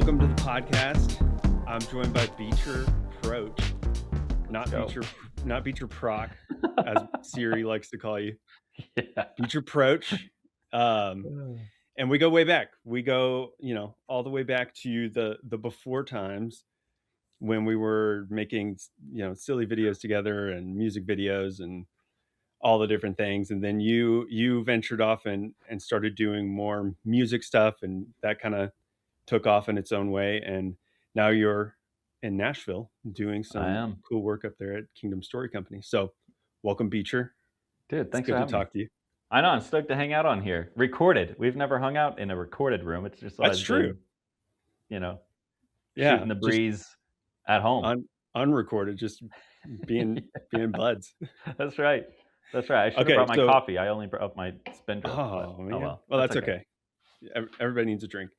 welcome to the podcast. I'm joined by Beecher Proch, not Beecher Proch, as Siri likes to call you. Yeah. Beecher Proch. And we go way back. We go, all the way back to the before times when we were making, silly videos together and music videos and all the different things. And then you ventured off and started doing more music stuff, and that kind of took off in its own way. And now you're in Nashville doing some cool work up there at Kingdom Story Company. So welcome, Beecher. Dude, thanks for having me. Talk to you. I know, I'm stoked to hang out on here. Recorded. We've never hung out in a recorded room. It's just That's true. Been, shooting the breeze at home. Unrecorded, just being buds. That's right. I should have brought my coffee. I only brought up my spindrift. Well, that's okay. Everybody needs a drink.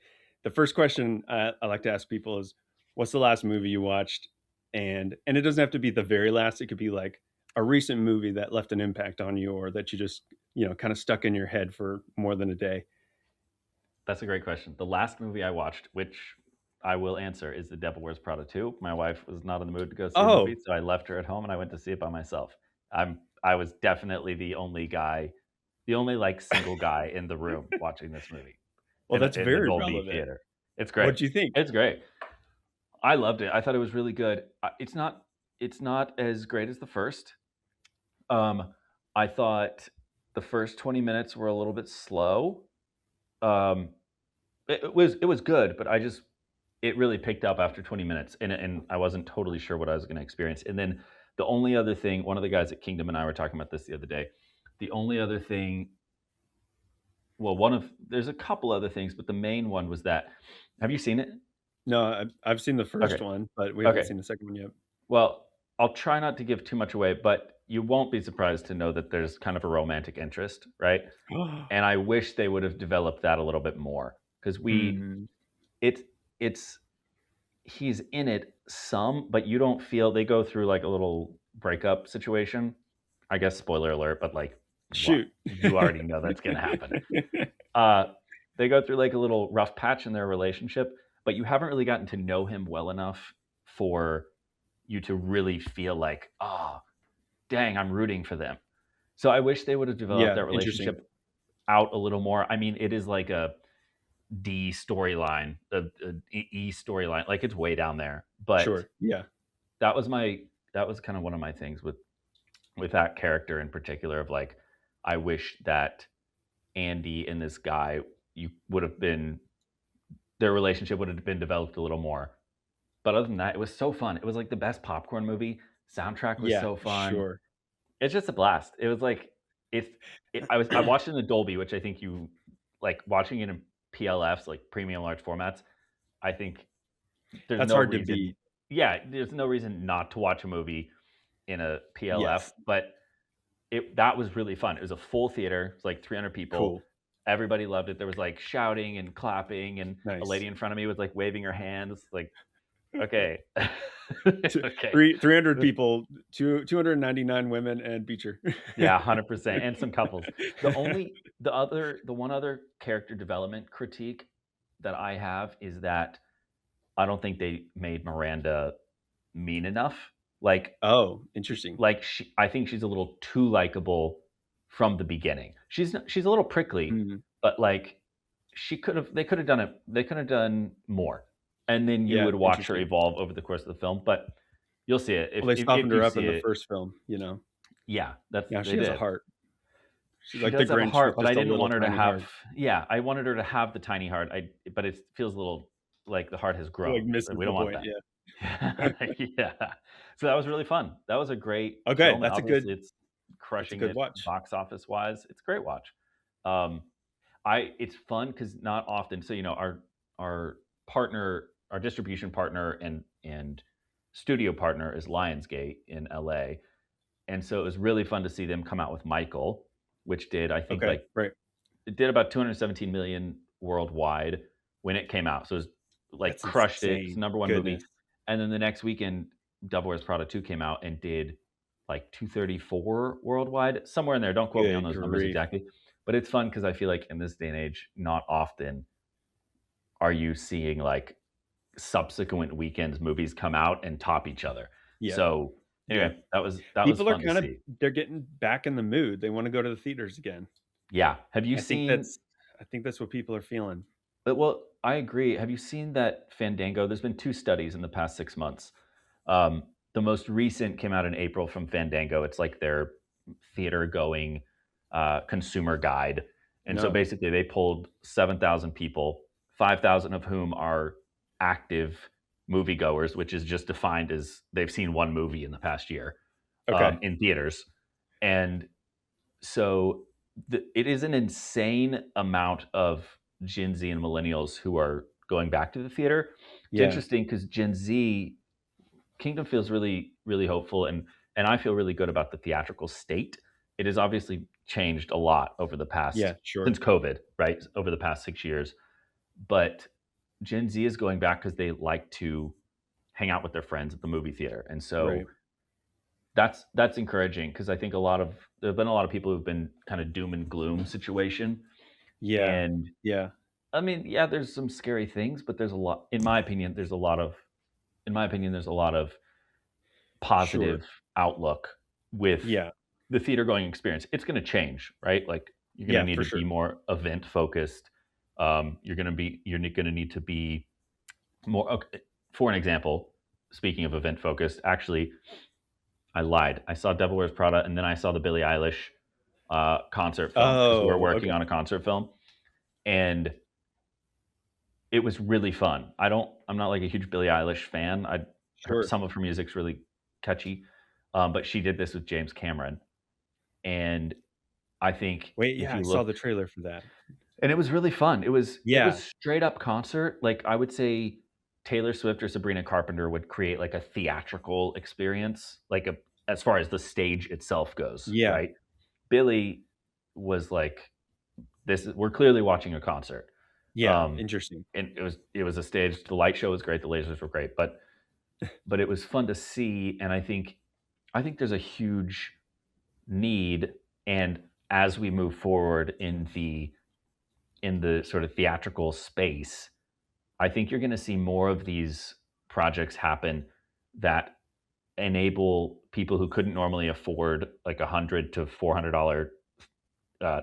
The first question I like to ask people is, what's the last movie you watched? And it doesn't have to be the very last. It could be like a recent movie that left an impact on you, or that you just, kind of stuck in your head for more than a day. That's a great question. The last movie I watched, which I will answer, is The Devil Wears Prada 2. My wife was not in the mood to go see the movie, so I left her at home and I went to see it by myself. I was definitely the only single guy in the room watching this movie. Well, that's very relevant. Theater. It's great. What do you think? It's great. I loved it. I thought it was really good. It's not as great as the first. I thought the first 20 minutes were a little bit slow. It was good, but it really picked up after 20 minutes, and I wasn't totally sure what I was going to experience. And then the only other thing, one of the guys at Kingdom and I were talking about this the other day. The only other thing, there's a couple other things, but the main one was that, have you seen it? No, I've seen the first one, but we haven't seen the second one yet. Well, I'll try not to give too much away, but you won't be surprised to know that there's kind of a romantic interest, right? And I wish they would have developed that a little bit more, because he's in it some, but you don't feel, they go through like a little breakup situation. I guess spoiler alert, but shoot, you already know that's going to happen. They go through like a little rough patch in their relationship, but you haven't really gotten to know him well enough for you to really feel like, oh, dang, I'm rooting for them. So I wish they would have developed that relationship out a little more. I mean, it is like a D storyline, a E storyline, like it's way down there. But sure, yeah, that was kind of one of my things with that character in particular, of like, I wish that Andy and this guy, their relationship would have been developed a little more. But other than that, it was so fun. It was like the best popcorn movie. Soundtrack was so fun. Sure. It's just a blast. It was like, I watched it in the Dolby, which I think you like watching it in PLFs, like premium large formats. I think that's hard to beat. Yeah, there's no reason not to watch a movie in a PLF, but that was really fun. It was a full theater. It's like 300 people. Cool. Everybody loved it. There was like shouting and clapping, and a lady in front of me was like waving her hands, like, okay. Okay. 300 people, 299 women, and Beecher. Yeah, 100%, and some couples. The one other character development critique that I have is that I don't think they made Miranda mean enough. Like, oh, interesting. Like, I think she's a little too likable from the beginning. She's a little prickly, but like, they could have done it. They could have done more. And then you would watch her evolve over the course of the film, but you'll see it. They softened her up in the first film, Yeah, she has a heart. She's like the Grinch, have a heart, but I didn't want her to have. Heart. Yeah, I wanted her to have the tiny heart. But it feels a little like the heart has grown. Like we don't want that. Yeah. Yeah. So that was really fun. That was a great. Okay, film. That's Obviously, a good. It's crushing good it watch. Box office wise. It's a great watch. It's fun because not often. So our partner. Our distribution partner and studio partner is Lionsgate in LA. And so it was really fun to see them come out with Michael, which did, I think, it did about 217 million worldwide when it came out. So it was like That's crushed insane. it. It's number one movie. And then the next weekend, Devil Wears Prada 2 came out and did like 234 worldwide, somewhere in there. Don't quote me on those numbers exactly. But it's fun because I feel like in this day and age, not often are you seeing like subsequent weekends movies come out and top each other. Yeah. So Yeah. anyway, that was People are fun to kind of see. they're getting back in the mood. They wanna go to the theaters again. Yeah. Have you I think seen that's I think that's what people are feeling. well, I agree. Have you seen that Fandango? There's been 2 studies in the past 6 months. The most recent came out in April from Fandango. It's like their theater going, consumer guide, and so No. basically they pulled 7,000 people, 5,000 of whom are active moviegoers, which is just defined as they've seen 1 movie in the past year, Okay. in theaters, and so it is an insane amount of Gen Z and millennials who are going back to the theater. It's Yeah. interesting because Gen Z Kingdom feels really, really hopeful, and I feel really good about the theatrical state. It has obviously changed a lot over the past Yeah, sure. since COVID, right? Over the past 6 years, but Gen Z is going back because they like to hang out with their friends at the movie theater, and so Right. that's encouraging because I think there have been a lot of people who've been kind of doom and gloom situation, Yeah. and Yeah. I mean, yeah, there's some scary things, but in my opinion, there's a lot of Sure. positive outlook with Yeah. the theater going experience. It's going to change, right? Like you're going to Yeah, need for to be sure. more event focused. You're going to need to be more. Okay, for an example, speaking of event focused, actually, I lied. I saw Devil Wears Prada, and then I saw the Billie Eilish concert film because we were Oh, working okay. on a concert film, and it was really fun. I'm not like a huge Billie Eilish fan. Sure. Some of her music's really catchy, but she did this with James Cameron, and I think Wait, if yeah, I you saw look, the trailer for that. and it was really fun. It was Yeah. straight up concert. Like I would say, Taylor Swift or Sabrina Carpenter would create like a theatrical experience, as far as the stage itself goes, Yeah. right? Billy was like, we're clearly watching a concert. Yeah. Um, Interesting. and it was a stage. The light show was great. The lasers were great, but it was fun to see. And I think there's a huge need. And as we move forward in the sort of theatrical space, I think you're going to see more of these projects happen that enable people who couldn't normally afford like $100 to $400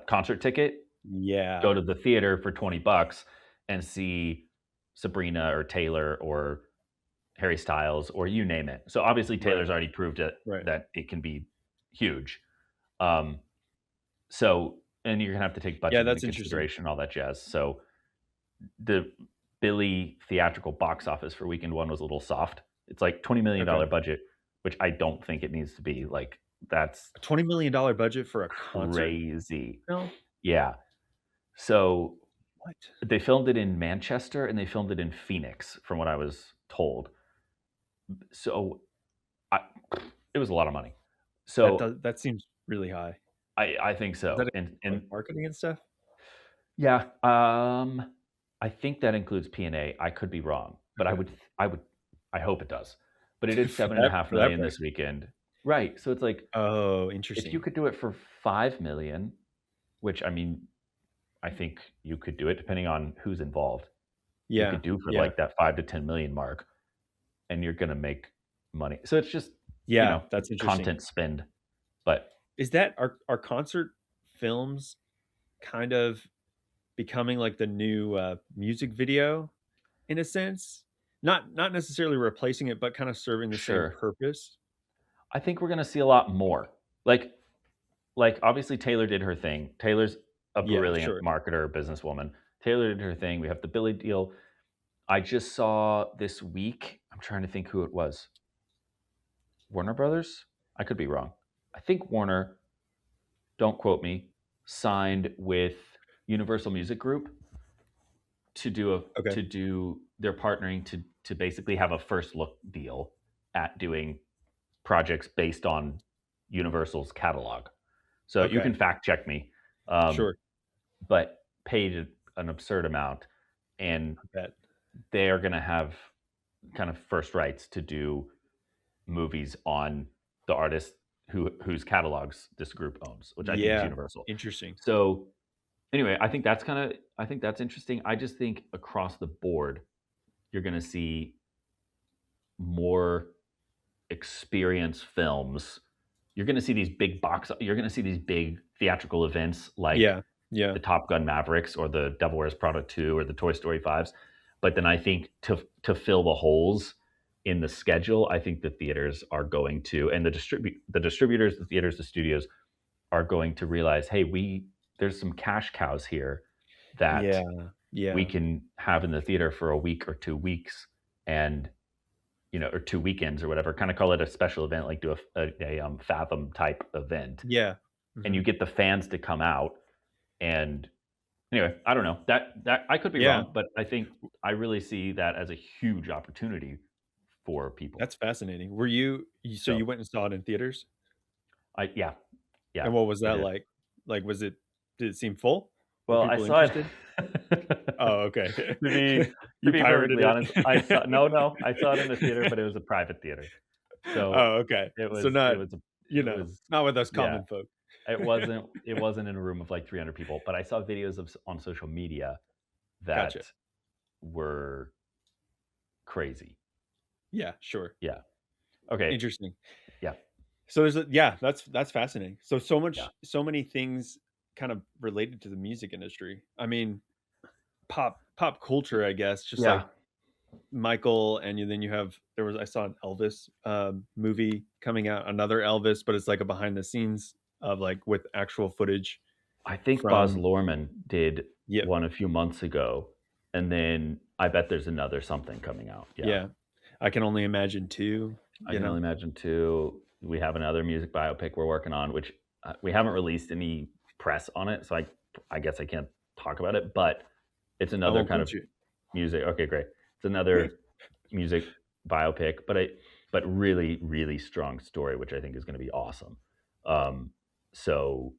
concert ticket Yeah. go to the theater for $20 and see Sabrina or Taylor or Harry Styles or you name it. So obviously Right. Taylor's already proved it Right. that it can be huge. Um, so and you're gonna have to take Yeah, budget into that's interesting. consideration, all that jazz. So the Billy theatrical box office for weekend one was a little soft. It's like Okay. $20 million budget, which I don't think it needs to be. Like that's A $20 million budget for a concert crazy. film? Yeah. So What? they filmed it in Manchester and they filmed it in Phoenix, from what I was told. So I, it was a lot of money. So That seems really high. I think Does that so. And include, like, marketing and stuff? yeah, I think that includes P&A. I could be wrong, but Okay. I hope it does. But it did For seven and a that half for that million price? this weekend. Right. So it's like Oh, if you interesting. could do it for 5 million, which I mean, I think you could do it depending on who's involved. You Yeah. could do for Yeah. like that 5 to 10 million mark, and you're gonna make money. So it's just, Yeah, that's interesting. content spend. But Is that are concert films kind of becoming like the new, music video in a sense? Not necessarily replacing it, but kind of serving the same sure. purpose? I think we're gonna see a lot more. Like obviously Taylor did her thing. Taylor's a Yeah, brilliant sure. marketer, businesswoman. Taylor did her thing. We have the Billy deal. I just saw this week. I'm trying to think who it was. Warner Brothers? I could be wrong. I think Warner, don't quote me, signed with Universal Music Group to do a Okay. to do they're partnering to basically have a first look deal at doing projects based on Universal's catalog. So you Okay. can fact check me, um, Sure. but paid an absurd amount, and I bet. they are going to have kind of first rights to do movies on the artist whose catalogs this group owns, which I think is Yeah. Universal. Interesting. So anyway, I think that's interesting. I just think across the board, you're going to see more experience films. You're going to see these you're going to see these big theatrical events like Yeah. Yeah. the Top Gun Mavericks or the Devil Wears Prada 2 or the Toy Story 5s. But then I think to fill the holes in the schedule, I think the theaters are going to, and the distributors, the theaters, the studios are going to realize, hey, there's some cash cows here that Yeah. we Yeah. can have in the theater for a week or 2 weeks, and or 2 weekends or whatever. Kind of call it a special event, like do a Fathom type event, Yeah. and you Mhm. get the fans to come out. And anyway, I don't know that I could be Yeah. wrong, but I think I really see that as a huge opportunity for people. That's fascinating. So So you went and saw it in theaters? I yeah yeah And what was I that did. like? Like, did it seem full? Were Well, I people saw it. interested? Oh, okay. to be to You be pirated perfectly it? honest, I saw no, I saw it in the theater, but it was a private theater. So Oh, okay. it So was it not, was it was not with us yeah. common folk. It wasn't in a room of like 300 people, but I saw videos on social media Gotcha. that were crazy. Yeah, sure. Yeah. Okay. Interesting. Yeah. So yeah, that's fascinating. Yeah. So many things kind of related to the music industry. I mean, pop culture, I guess, just Yeah. like Michael, and then you have I saw an Elvis movie coming out, another Elvis, but it's like a behind the scenes of like with actual footage I think Baz from. Luhrmann did Yep. one a few months ago, and then I bet there's another something coming out. Yeah. Yeah. I can only imagine too, I can only imagine too. We have another music biopic we're working on, which we haven't released any press on it, so I guess I can't talk about it. But it's I another won't kind quote of you. music. Okay, great. It's another music biopic, but really really strong story, which I think is going to be awesome. Um, so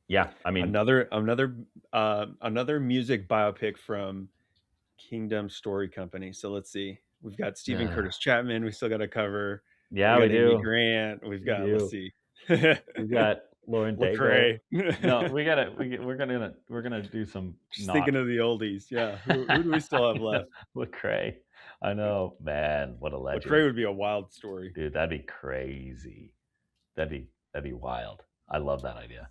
yeah, I mean, Another music biopic from Kingdom Story Company. So let's see. We've got Stephen uh, Curtis Chapman. We still got to cover. We yeah, we got Amy do, Grant. we Let's do. see. We got Lauren Daigle. Lecrae. No, we're gonna do some Just thinking not of the oldies. Yeah. Who do we still have left? Lecrae. I know, man, what a Lecrae legend, would be a wild story. dude. That'd be crazy. That'd be wild. I love that idea.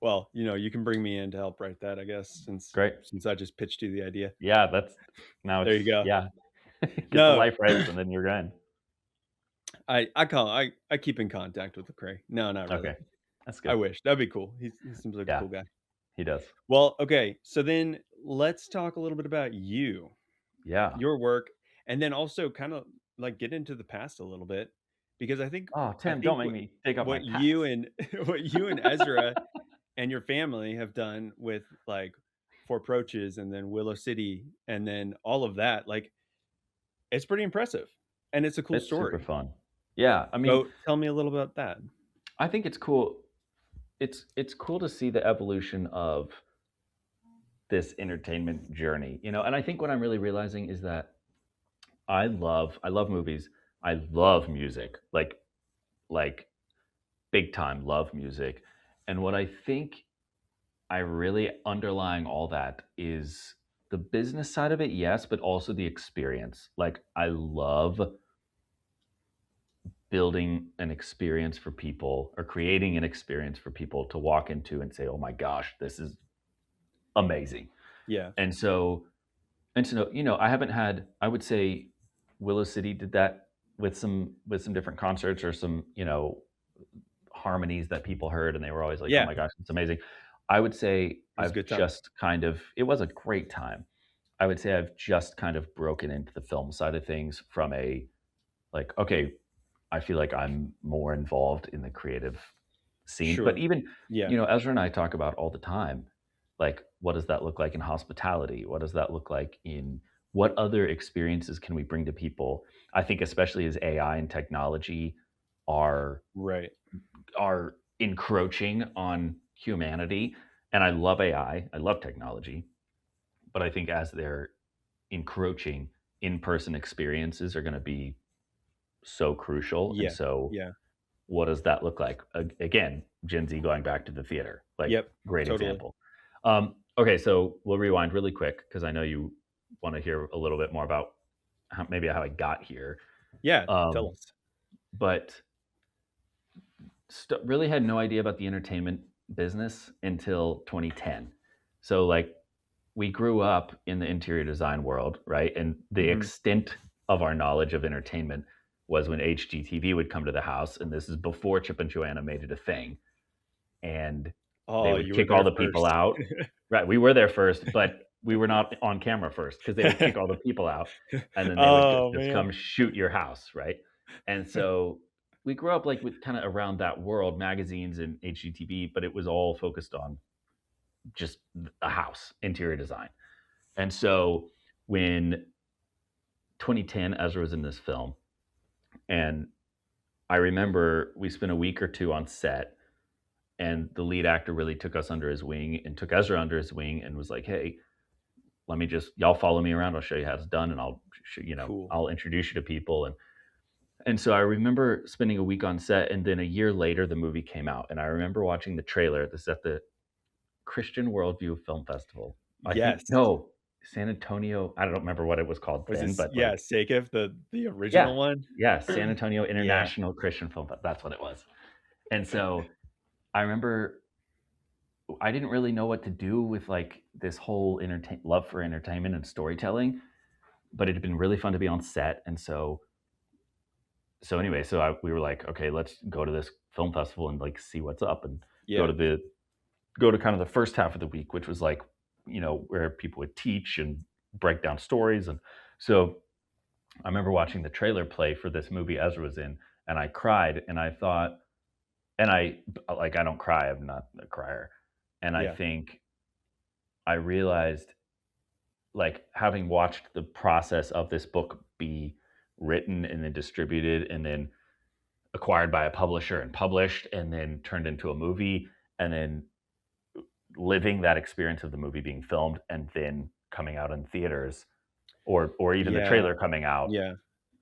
Well, you can bring me in to help write that, I guess, Great. since I just pitched you the idea. Yeah, that's now There it's you go. yeah. Get the No, life rights, and then you're in. I keep in contact with Lecrae. No, not really. Okay, that's I good. wish. That'd be cool. He seems like a Yeah, cool guy. he does. Well, okay. So then let's talk a little bit about Yeah. your work, and then also kind of like get into the past a little bit because Oh, I Tim, don't think make me dig up my what you past. and what you and Ezra and your family have done with like Four Approaches and then Willow City and then all of that, like it's pretty impressive and it's a cool It's super story. fun. Yeah, I mean, So tell me a little about that. I think it's cool. It's cool to see the evolution of this entertainment journey, and I think what I'm really realizing is that I love movies. I love music. Like big time love music. And what I think I really underlying all that is the business side of it, yes, but also the experience. Like I love building an experience for people or creating an experience for people to walk into and say, "Oh my gosh, this is amazing." Yeah. And so, I haven't had, I would say Willow City did that with some different concerts or some, harmonies that people heard and they were always like, "Oh Yeah. my gosh, it's amazing." I would say It was a good time. it was a great time. I would say I've just kind of broken into the film side of things from a like, okay, I feel like I'm more involved in the creative scene. But Sure. even, Yeah. Ezra and I talk about all the time, like, what does that look like in hospitality? What does that look like in what other experiences can we bring to people? I think especially as AI and technology are Right. are encroaching on humanity, and I love AI, I love technology, but I think as they're encroaching, in-person experiences are going to be so crucial. And Yeah. so Yeah. what does that look like? Again, Gen Z going back to the theater, like Yep. great Totally. example. Okay, so we'll rewind really quick because I know you want to hear a little bit more about maybe how I got here. Yeah, tell Um, us. but really had no idea about the entertainment business until 2010. So like we grew up in the interior design world, right? And the Mhm. extent of our knowledge of entertainment was when HGTV would come to the house, and this is before Chip and Joanna made it a thing, and they Oh, would you were kick all there the people first. out. Right, we were there first, but we were not on camera first because they would kick all the people out, and then they would Oh, just man. come shoot your house, right? And so we grew up like with kind of around that world, magazines and HGTV, but it was all focused on just a house, interior design. And so when 2010, Ezra was in this film, and I remember we spent a week or two on set, and the lead actor really took us under his wing and took Ezra under his wing and was like, "Hey, let me just y'all follow me around. I'll show you how it's done, and Cool. I'll introduce you to people." And so I remember spending a week on set, and then a year later, the movie came out, and I remember watching the trailer. This is at the Christian Worldview Film Festival. I think Yes. no, San Antonio. I don't remember what it was called Was then, this but yeah, like Sakif, the yeah, original one? yeah, San Antonio Yeah. International Christian Film Festival. That's what it was. And so I remember I didn't really know what to do with like this whole love for entertainment and storytelling, but it had been really fun to be on set. And so anyway, we were like, okay, let's go to this film festival and like see what's up, and go Yeah. to the go to kind of the first half of the week, which was like, where people would teach and break down stories. And so I remember watching the trailer play for this movie Ezra was in, and I cried, and I thought, and I like, I don't cry, I'm not a crier. And I Yeah. think I realized, like, having watched the process of this book be written and then distributed and then acquired by a publisher and published and then turned into a movie, and then living that experience of the movie being filmed and then coming out in theaters, or even the Yeah. trailer coming out, Yeah.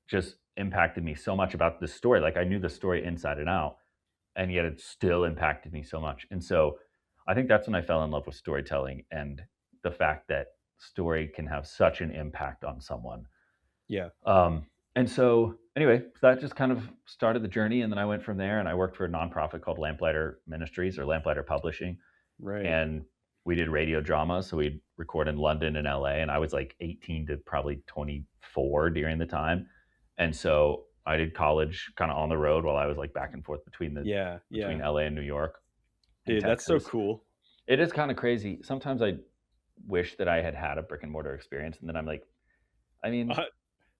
just impacted me so much about the story. Like I knew the story inside and out, and yet it still impacted me so much. And so I think that's when I fell in love with storytelling and the fact that story can have such an impact on someone. Yeah. And so anyway, that just kind of started the journey, and then I went from there, and I worked for a nonprofit called Lamplighter Ministries or Lamplighter Publishing, Right. and we did radio drama. So we'd record in London and LA, and I was like 18 to probably 24 during the time. And so I did college kind of on the road while I was like back and forth Yeah. between Yeah. LA and New York and Dude, that's so Texas. cool. It is kind of crazy. Sometimes I wish that I had had a brick and mortar experience, and then I'm like, I mean, Uh,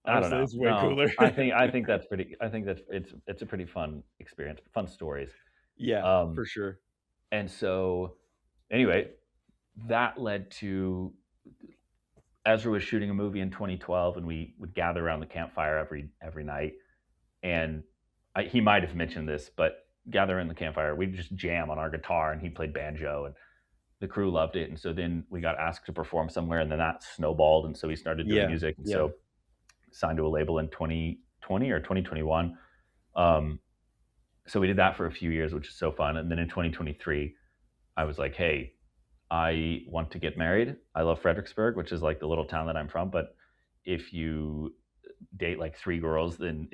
I don't honestly, know. it's way No, cooler. I think that's pretty. I think that's it's a pretty fun experience, fun stories. Yeah, Um, for sure. and so anyway, that led to Ezra was shooting a movie in 2012, and we would gather around the campfire every night. And he might have mentioned this, but gather around the campfire, we'd just jam on our guitar, and he played banjo, and the crew loved it. And so then we got asked to perform somewhere, and then that snowballed, and so we started doing Yeah. music, and Yeah. so signed to a label in 2020 or 2021. Um, so we did that for a few years, which is so fun. And then in 2023, I was like, hey, I want to get married. I love Fredericksburg, which is like the little town that I'm from. But if you date like three girls, and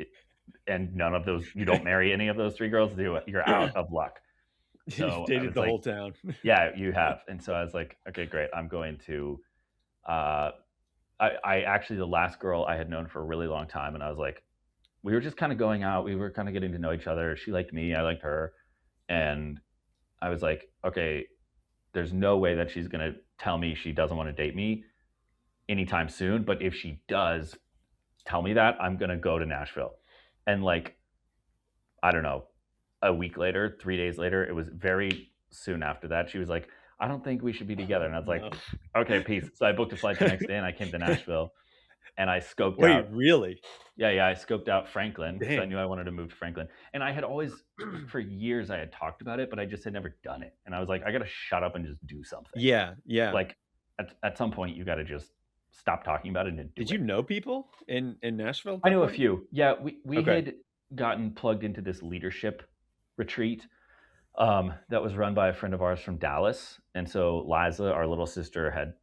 none of those, you don't marry any of those three girls, you're out of luck. You've So I dated was the like, whole town. yeah, you have. And so I was like, okay, great. I'm going to, uh, I actually, the last girl I had known for a really long time. And I was like, we were just kind of going out. We were kind of getting to know each other. She liked me. I liked her. And I was like, okay, there's no way that she's going to tell me she doesn't want to date me anytime soon. But if she does tell me that, I'm going to go to Nashville. And like, I don't know, a week later, 3 days later, it was very soon after that. She was like, I don't think we should be together. Oh, And I was like, no. okay, peace. So I booked a flight the next day, and I came to Nashville, and I scoped Wait, out, really? yeah, I scoped out Franklin because I Dang. knew I wanted to move to Franklin. And I had always, for years, I had talked about it, but I just had never done it. And I was like, I got to shut up and just do something. Yeah, yeah. Like at some point, you got to just stop talking about it and do Did you it. know people in Nashville at I that knew a point? few. Yeah, we Okay. had gotten plugged into this leadership retreat, that was run by a friend of ours from Dallas. And so Liza, our little sister, had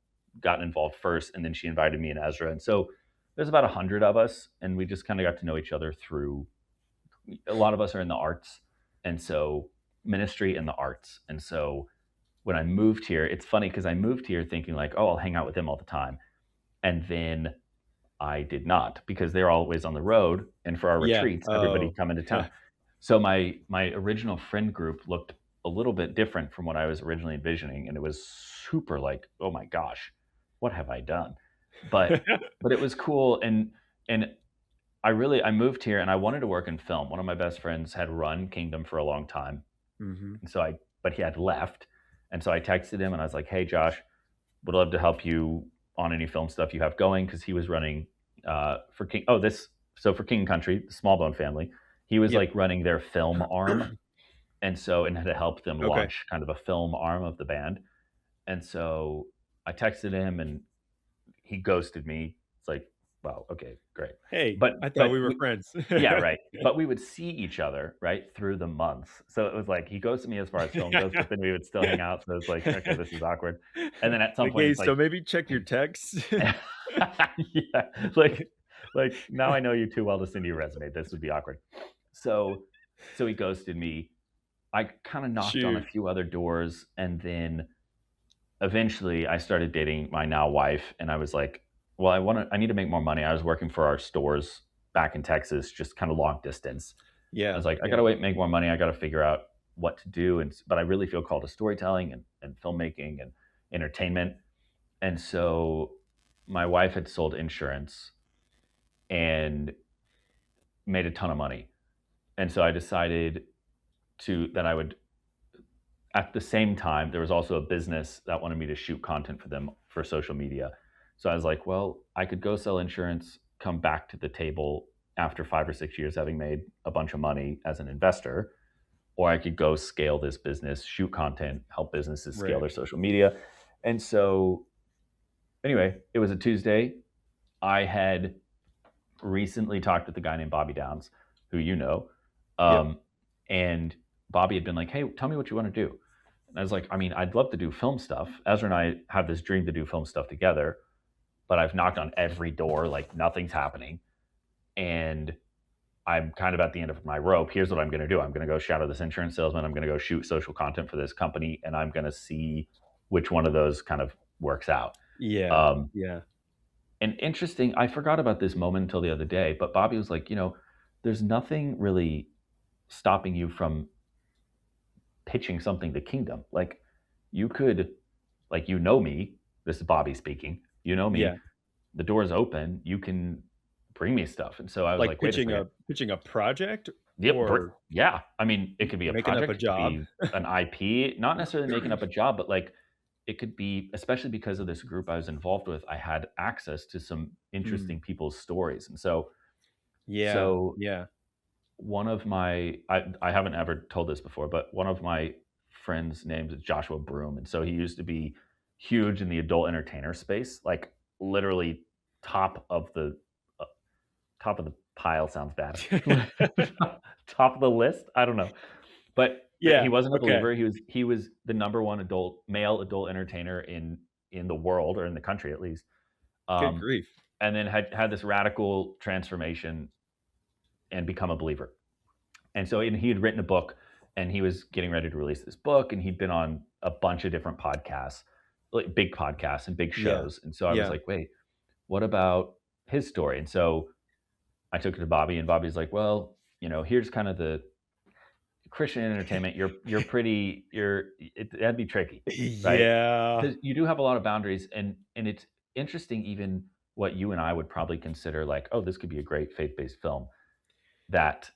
gotten involved first, and then she invited me and Ezra. And so there's about 100 of us, and we just kind of got to know each other through, a lot of us are in the arts, and so ministry and the arts. And so when I moved here, it's funny because I moved here thinking like, oh, I'll hang out with them all the time. And then I did not, because they're always on the road, and for our Yeah. retreats, everybody Oh, come into town. yeah. So my original friend group looked a little bit different from what I was originally envisioning, and it was super like, "Oh my gosh, what have I done?" But it was cool, and I moved here and I wanted to work in film. One of my best friends had run Kingdom for a long time, Mhm. and so I but he had left, and so I texted him and I was like, "Hey Josh, would love to help you on any film stuff you have going," because he was running for King. Oh, this so for King Country, the Smallbone family, he was Yep. like running their film arm, and so and had to help them Okay. launch kind of a film arm of the band. And so I texted him, and he ghosted me. It's like, wow, okay, great, Hey, but I thought but we were we, friends. yeah, right. But we would see each other, right, through the months. So it was like he ghosted me as far as film goes, but then we would still hang out. So it's like, okay, this is awkward. And then at some Like, point, "Hey, it's like, so maybe check your texts." yeah, like now I know you too well to send you a resume. This would be awkward. So so he ghosted me. I kind of knocked on a Shoot. few other doors, and then eventually I started dating my now wife, and I was like, well, I need to make more money. I was working for our stores back in Texas, just kind of long distance. I Yeah, was like, I yeah. gotta wait, make more money. I gotta figure out what to do. But I really feel called to storytelling and filmmaking and entertainment. And so my wife had sold insurance and made a ton of money. And so I decided that I would, at the same time, there was also a business that wanted me to shoot content for them for social media. So I was like, well, I could go sell insurance, come back to the table after 5 or 6 years having made a bunch of money as an investor, or I could go scale this business, shoot content, help businesses scale Right. their social media. And so, anyway, it was a Tuesday. I had recently talked with a guy named Bobby Downs, who you know, Yep. um, and Bobby had been like, "Hey, tell me what you want to do." And I was like, "I mean, I'd love to do film stuff. Ezra and I have this dream to do film stuff together, but I've knocked on every door, like nothing's happening, and I'm kind of at the end of my rope. Here's what I'm going to do. I'm going to go shadow this insurance salesman. I'm going to go shoot social content for this company, and I'm going to see which one of those kind of works out." Yeah, Um, yeah. and interesting, I forgot about this moment until the other day, but Bobby was like, there's nothing really stopping you from pitching something to Kingdom. Like, you could, like, me, this is Bobby speaking, me, Yeah. the door's open, you can bring me stuff. And so I was Like like, wait a second. pitching a project Yep. or Yeah. I mean, it could be a making up a project, it could job? be an IP, not necessarily making up a job, but like it could be, especially because of this group I was involved with, I had access to some Mm. interesting people's stories. And so, Yeah, so yeah. one of my, I haven't ever told this before, but one of my friends' names is Joshua Broom. And so he used to be huge in the adult entertainer space, like literally top of the uh, top of the pile sounds bad. Top of the list? I don't know. But he Yeah, wasn't a okay. believer. He was the number one male adult entertainer in the world, or in the country at least. Good Um, grief. and then had this radical transformation and become a believer. And so, and he had written a book, and he was getting ready to release this book, and he'd been on a bunch of different podcasts, like big podcasts and big Yeah, shows. And so I was yeah. like, wait, what about his story? And so I took it to Bobby, and Bobby's like, well, here's kind of the Christian entertainment. That'd be tricky, right? Yeah. Because you do have a lot of boundaries, and it's interesting, even what you and I would probably consider like, oh, this could be a great faith-based film, that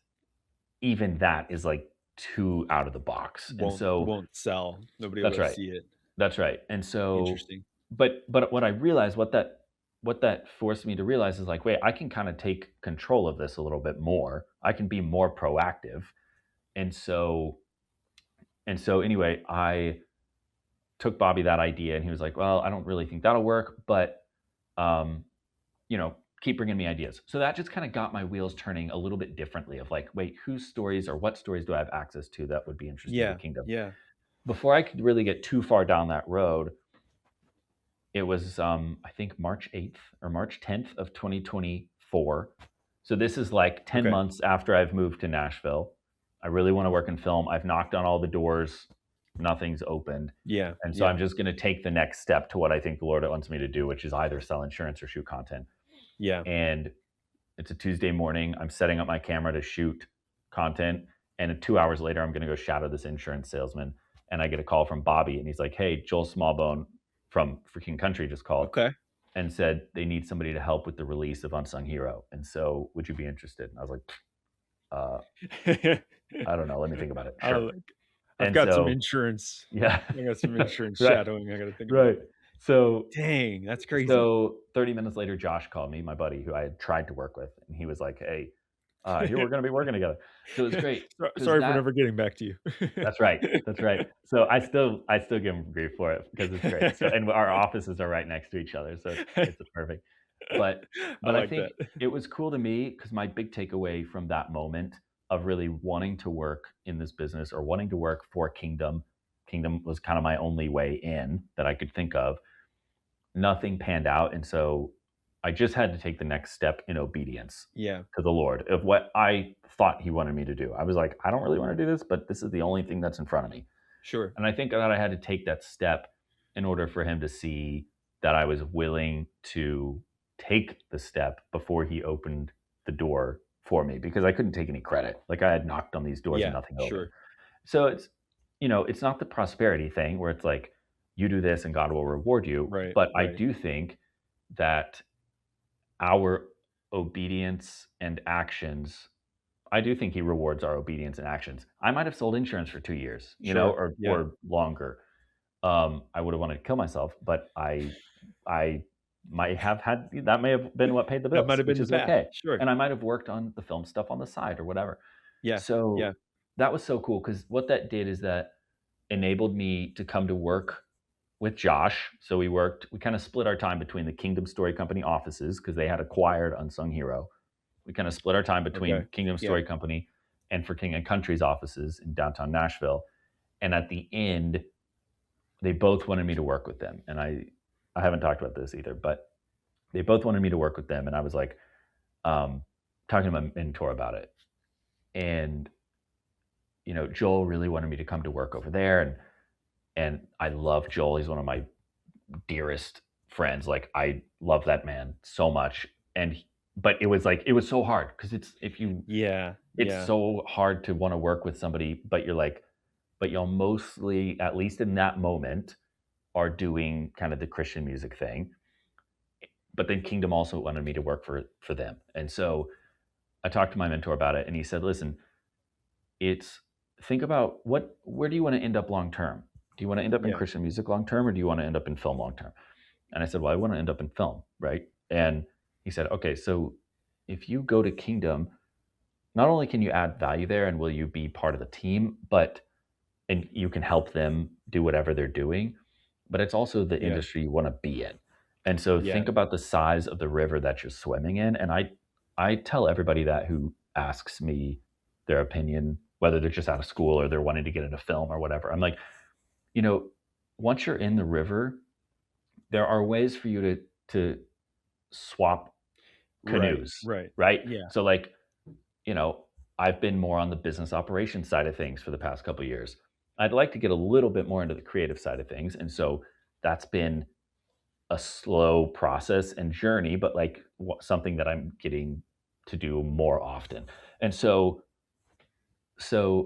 even that is like too out of the box. And so Won't sell. Nobody will that's go right. see it. That's right. And so, Interesting. but what I realized, what that forced me to realize is like, wait, I can kind of take control of this a little bit more. I can be more proactive. And so anyway, I took Bobby that idea, and he was like, well, I don't really think that'll work, but um, keep bringing me ideas. So that just kind of got my wheels turning a little bit differently, of like, wait, whose stories or what stories do I have access to that would be interesting to Yeah, Kingdom? yeah. Before I could really get too far down that road, It was, I think March 8th or March 10th of 2024. So this is like 10 Okay. months after I've moved to Nashville. I really want to work in film. I've knocked on all the doors, nothing's opened. Yeah. And so Yeah. I'm just going to take the next step to what I think the Lord wants me to do, which is either sell insurance or shoot content. Yeah. And it's a Tuesday morning. I'm setting up my camera to shoot content. And 2 hours later, I'm going to go shadow this insurance salesman. And I get a call from Bobby, and he's like, "Hey, Joel Smallbone from Freaking Country just called Okay. and said they need somebody to help with the release of Unsung Hero. And so, would you be interested?" And I was like, uh, "I don't know. Let me think about it." Sure. I'll I've And got some so, insurance. yeah, I got some insurance right, shadowing I gotta think about. right. So, Dang, that's crazy. so 30 minutes later, Josh called me, my buddy who I had tried to work with, and he was like, "Hey, here we're going to be working together." So it was great because Sorry for that. never getting back to you. That's right. That's right. So I still give him grief for it because it's great. So and our offices are right next to each other, so it's a perfect. But I I like think that. it was cool to me because my big takeaway from that moment of really wanting to work in this business or wanting to work for Kingdom was kind of my only way in that I could think of. Nothing panned out, and so I just had to take the next step in obedience Yeah, to the Lord of what I thought He wanted me to do. I was like, I don't really want to do this, but this is the only thing that's in front of me. sure. And I think that I had to take that step in order for Him to see that I was willing to take the step before He opened the door for me because I couldn't take any credit. Like I had knocked on these doors and Yeah, nothing opened. sure. So it's not the prosperity thing where it's like you do this and God will reward you. Right, But I right. do think that our obedience and actions, I do think he rewards our obedience and actions. I might have sold insurance for 2 years, Sure. or Yeah. longer. I would have wanted to kill myself, but I might have had that may have been what paid the That might bills, have been which the is path. okay. Sure. And I might have worked on the film stuff on the side or whatever. Yeah, So yeah, that was so cool because what that did is that enabled me to come to work with Josh. So we kind of split our time between the Kingdom Story Company offices because they had acquired Unsung Hero. We kind of split our time okay. between Kingdom Yeah, Story Company and for King and Country's offices in downtown Nashville. And at the end, they both wanted me to work with them. And I haven't talked about this either, but they both wanted me to work with them. And I was like, talking to my mentor about it. And, Joel really wanted me to come to work over there. And I love Joel. He's one of my dearest friends. Like I love that man so much. But it was like it was so hard because yeah, it's yeah, so hard to want to work with somebody, but you're like, but you'll mostly, at least in that moment, are doing kind of the Christian music thing. But then Kingdom also wanted me to work for them, and so I talked to my mentor about it, and he said, "Listen, it's think about where do you want to end up long term? Do you want to end up in yeah, Christian music long term, or do you want to end up in film long term?" And I said, "Well, I want to end up in film, right?" And he said, "Okay, so if you go to Kingdom, not only can you add value there and will you be part of the team, but and you can help them do whatever they're doing, but it's also the yeah, industry you want to be in. And so yeah. think about the size of the river that you're swimming in." And I tell everybody that who asks me their opinion, whether they're just out of school or they're wanting to get into film or whatever. I'm like, you know, once you're in the river, there are ways for you to swap Right, canoes, right. right? Yeah, So like, you know, I've been more on the business operations side of things for the past couple of years. I'd like to get a little bit more into the creative side of things, and so that's been a slow process and journey, but like something that I'm getting to do more often. And so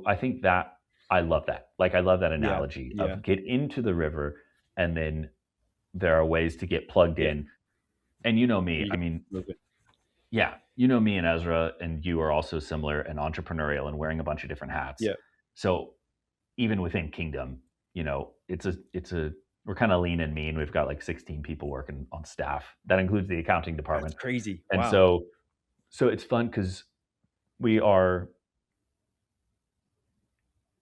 I think that I love that. Like I love that yeah, analogy yeah, of get into the river and then there are ways to get plugged yeah. in. And you know me, You I mean, move it. yeah, you know me and Ezra, and you are also similar and entrepreneurial and wearing a bunch of different hats. Yeah, So even within Kingdom, it's a we're kind of lean and mean. We've got like 16 people working on staff. That includes the accounting that's department. crazy. And Wow. so it's fun because we are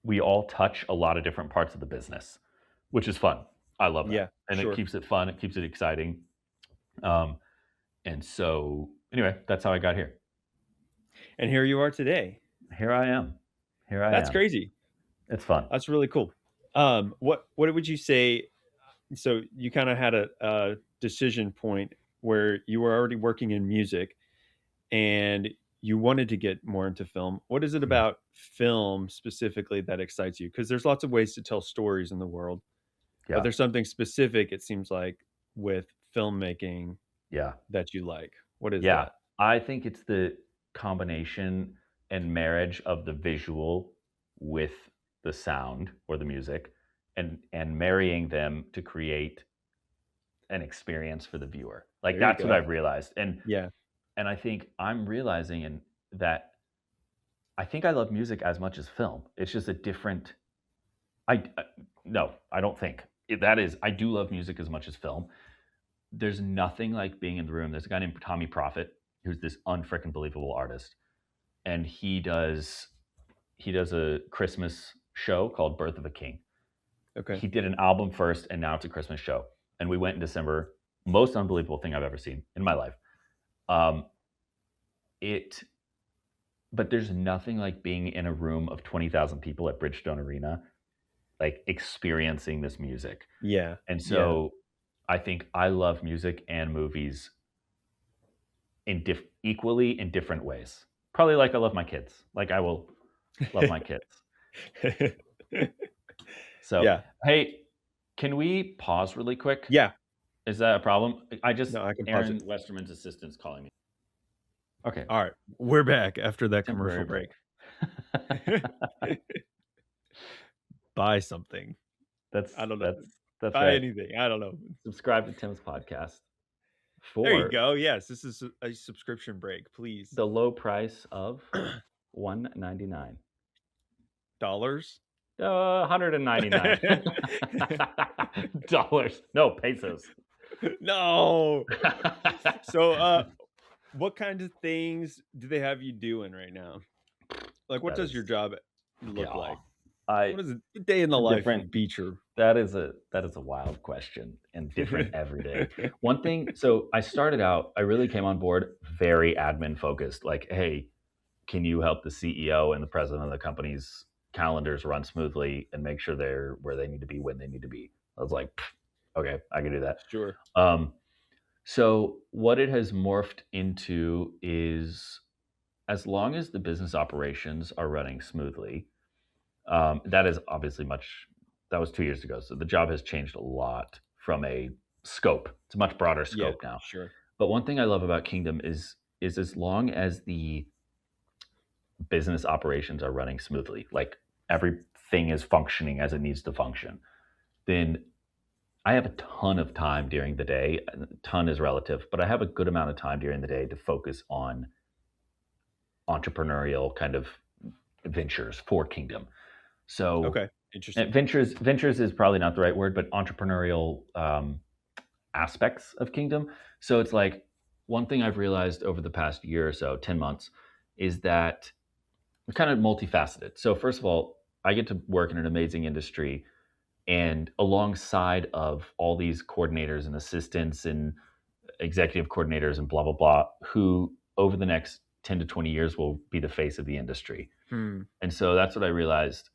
we all touch a lot of different parts of the business, which is fun. I love that. Yeah, And it sure. keeps it fun, it keeps it exciting. Um, and so anyway, that's how I got here. And here you are today. Here I am. Here I That's am. crazy. It's fun. That's really cool. What would you say? so you kind of had a decision point where you were already working in music and you wanted to get more into film. What is it Mm. about film specifically that excites you? Because there's lots of ways to tell stories in the world, but Yeah. there's something specific, it seems like, with filmmaking Yeah. that you like. What is Yeah. that? I think it's the combination and marriage of the visual with the sound or the music and marrying them to create an experience for the viewer. Like There you that's what go. I've realized. Yeah. And I think I'm realizing that I think I love music as much as film. It's just a different I no, I don't think. That is I do love music as much as film. There's nothing like being in the room. There's a guy named Tommy Prophet who's this unfreaking believable artist, and he does a Christmas show called Birth of a King. Okay. He did an album first, and now it's a Christmas show. And we went in December. Most unbelievable thing I've ever seen in my life. Um, it, but there's nothing like being in a room of 20,000 people at Bridgestone Arena, like experiencing this music. Yeah. And Yeah. so, I think I love music and movies equally in different ways. Probably like I love my kids. Like I will love my kids. So, Yeah. hey, can we pause really quick? Yeah. Is that a problem? I just No, I can pause it. Aaron Westerman's assistant's calling me. Okay, All right. We're back after that temporary commercial break. break. Buy something. That's I don't know. that's that's Buy right. anything. I don't know. Subscribe to Tim's podcast There you for go. Yes, this is a subscription break, please. the low price of $199. Dollars? 199 dollars. No pesos. No. So, what kinds of things do they have you doing right now? Like, what That does your is, job look yeah. like? I What is a day in the life different. of Beecher? That is a wild question and different every day. One thing, so I really came on board very admin focused. Like, hey, can you help the CEO and the president of the company's calendars run smoothly and make sure they're where they need to be when they need to be? I was like, okay, I can do that. Sure. Um, so what it has morphed into is as long as the business operations are running smoothly, that is obviously that was 2 years ago. So the job has changed a lot from a scope. It's a much broader Yeah, scope now. sure. But one thing I love about Kingdom is as long as the business operations are running smoothly, like everything is functioning as it needs to function, then I have a ton of time during the day. Ton is relative, but I have a good amount of time during the day to focus on entrepreneurial kind of ventures for Kingdom. So Okay. Interesting. ventures is probably not the right word, but entrepreneurial aspects of Kingdom. So it's like one thing I've realized over the past year or so, 10 months, is that we're kind of multifaceted. So first of all, I get to work in an amazing industry and alongside of all these coordinators and assistants and executive coordinators and blah blah blah who over the next 10 to 20 years will be the face of the industry. Hmm. And so that's what I realized.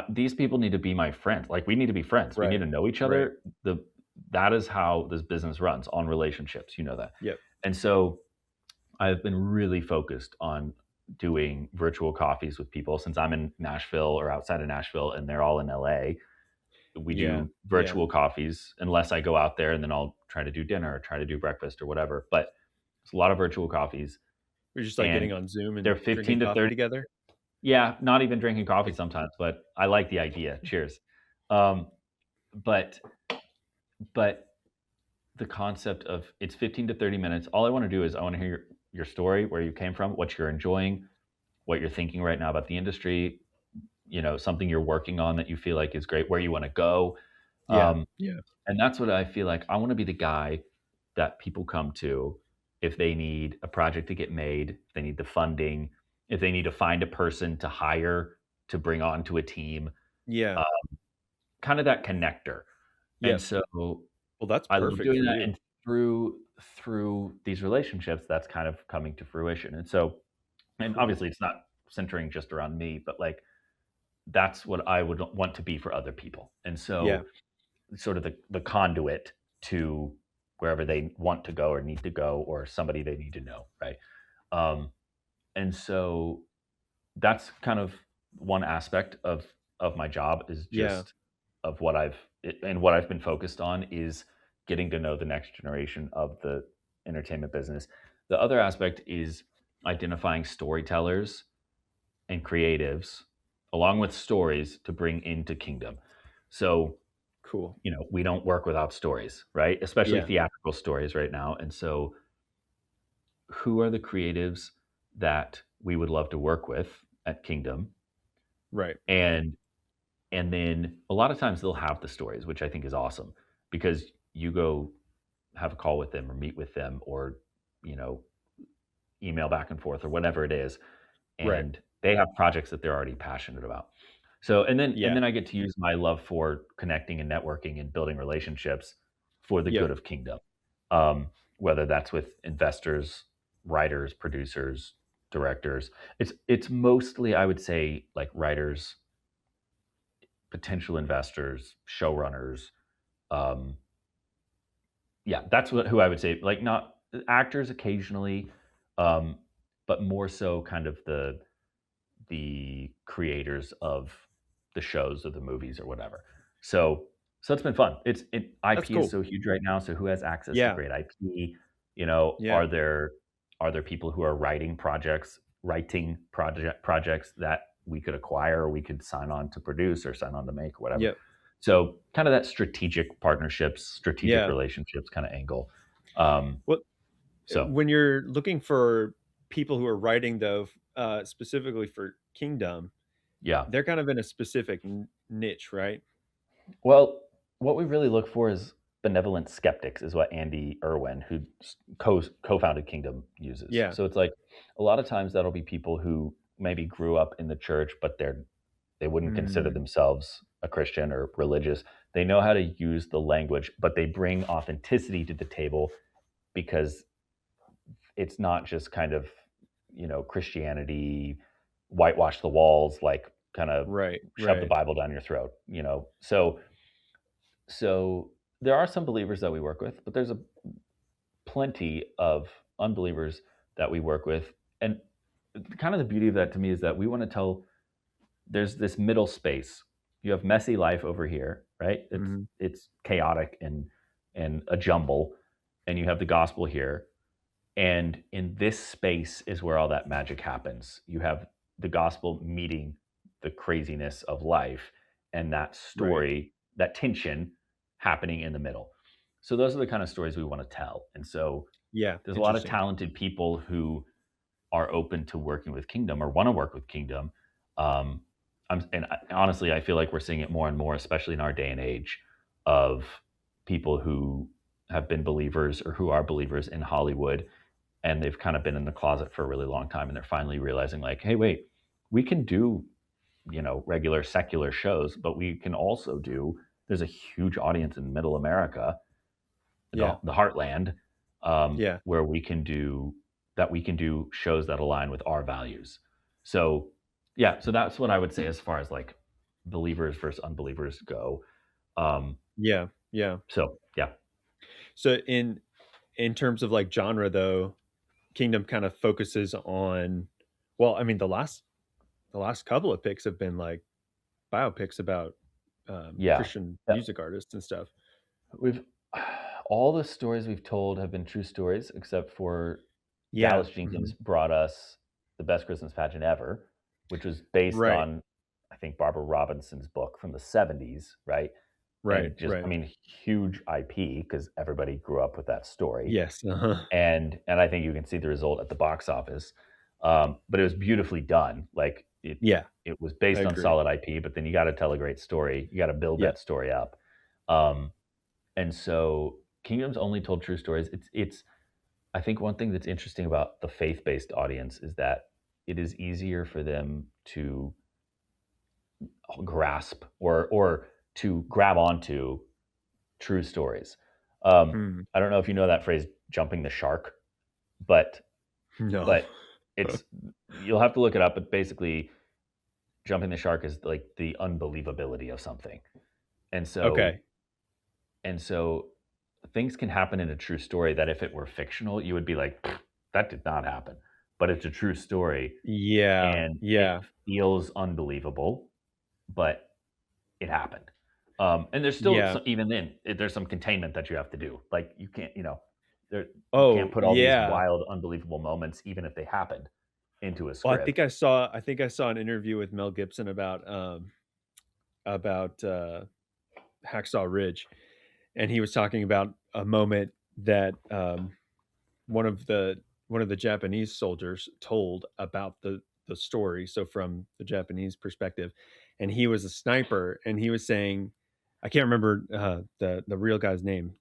These people need to be my friends. Like we need to be friends. We need Right. to know each Right. other. That is how this business runs on relationships. You know that. Yep. And so I've been really focused on doing virtual coffees with people since I'm in Nashville or outside of Nashville and they're all in LA. We Yeah. do Yeah. virtual coffees unless I go out there and then I'll try to do dinner or try to do breakfast or whatever. But it's a lot of virtual coffees We're just like and getting on Zoom they're and 15 drinking to coffee 30. together. Yeah, not even drinking coffee sometimes, but I like the idea. Cheers. Um, but but the concept of it's 15 to 30 minutes. All I want to do is I want to hear your story, where you came from, what you're enjoying, what you're thinking right now about the industry, something you're working on that you feel like is great, where you want to go. Yeah. Um, Yeah. and that's what I feel like. I want to be the guy that people come to if they need a project to get made, if they need the funding, if they need to find a person to hire to bring onto a team, Yeah. uh, kind of that connector. And Yep. so Well, that's I love perfect doing for that, you. and through these relationships, that's kind of coming to fruition. And so, and Cool. obviously, it's not centering just around me, but like that's what I would want to be for other people. And Yeah. so, sort of the conduit to wherever they want to go or need to go, or somebody they need to know, right? Um, and so that's kind of one aspect of my job, is Yeah. just of what and what I've been focused on is getting to know the next generation of the entertainment business. The other aspect is identifying storytellers and creatives along with stories to bring into Kingdom. So, Cool. we don't work without stories, right? Especially Yeah. theatrical stories right now. And so, who are the creatives that we would love to work with at Kingdom? Right. And then a lot of times they'll have the stories, which I think is awesome, because you go have a call with them or meet with them, or you know email back and forth or whatever it is, Right. and they have projects that they're already passionate about. So, and Yeah. then I get to use my love for connecting and networking and building relationships for the Yep. good of Kingdom. Um, Whether that's with investors, writers, producers, directors. It's mostly, I would say, like writers, potential investors, showrunners. Um, yeah, that's who I would say. Like, not actors occasionally, um, but more so kind of the creators of the shows or the movies or whatever. So it's been fun. That's IP is cool. so huge right now. So who has access to Yeah. great IP? Yeah. Are there people who are writing projects that we could acquire, or we could sign on to produce, or sign on to make, or whatever. Yep. So kind of that strategic partnerships, strategic Yeah. relationships kind of angle. Um, What so when you're looking for people who are writing though, specifically for Kingdom, yeah. they're kind of in a specific niche, right? Well, what we really look for is benevolent skeptics, is what Andy Irwin, who co-founded Kingdom, uses. Yeah. So it's like a lot of times that'll be people who maybe grew up in the church, but they wouldn't consider Mm, themselves a Christian or religious. They know how to use the language, but they bring authenticity to the table, because it's not just kind of, Christianity, whitewash the walls, like kind of right. shove the Right. Bible down your throat. So there are some believers that we work with, but there's a plenty of unbelievers that we work with. And kind of the beauty of that to me is that we want to tell, there's this middle space. You have messy life over here, right? Mhm. It's chaotic and a jumble, and you have the gospel here. And in this space is where all that magic happens. You have the gospel meeting the craziness of life, and that Right. story, that tension happening in the middle. So those are the kind of stories we want to tell. And so Yeah. there's a lot of Interesting. talented people who are open to working with Kingdom or want to work with Kingdom. Um, honestly, I feel like we're seeing it more and more, especially in our day and age, of people who have been believers or who are believers in Hollywood, and they've kind of been in the closet for a really long time, and they're finally realizing, like, hey, wait, we can do, regular secular shows, but we can also do, there's a huge audience in middle America, Yeah. the heartland, Yeah. where we can do shows that align with our values. So yeah, so that's what I would say as far as like believers versus unbelievers go. um, Yeah. Yeah. so yeah. So in terms of like genre though, Kingdom kind of focuses on, well, I mean, the last couple of picks have been like biopics about Yeah. Christian Yeah. music artists and stuff. We've all the stories we've told have been true stories, except for Yeah. Dallas Jenkins Mhm. brought us the best Christmas pageant ever, which was based Right. on, I think, Barbara Robinson's book from the 70s, right? Right. And just, I Right. mean, huge IP, because everybody grew up with that story. Yes. Uh-huh. And I think you can see the result at the box office. But it was beautifully done. Like Yeah. it was I based on agree. solid IP, but then you got to tell a great story. You got to build Yeah. that story up. Um, and so Kingdom's only told true stories. It's I think one thing that's interesting about the faith-based audience is that it is easier for them to grasp or to grab onto true stories. Hmm. I don't know if you know that phrase, jumping the shark, but No. but it's, you'll have to look it up, but basically jumping the shark is like the unbelievability of something. And so Okay. And so things can happen in a true story that if it were fictional, you would be like, "Pfft, that did not happen. But it's a true story Yeah, and it yeah, feels unbelievable, but it happened. And there's still yeah. some, even then, there's some containment that you have to do. Like you can't, you can't Oh, put all these yeah. wild, unbelievable moments, even if they happened, into a Well, script. I think I saw an interview with Mel Gibson about, Hacksaw Ridge, and he was talking about a moment that, one of the one of the Japanese soldiers told about the story, so from the Japanese perspective, and he was a sniper, and he was saying, I can't remember the real guy's name,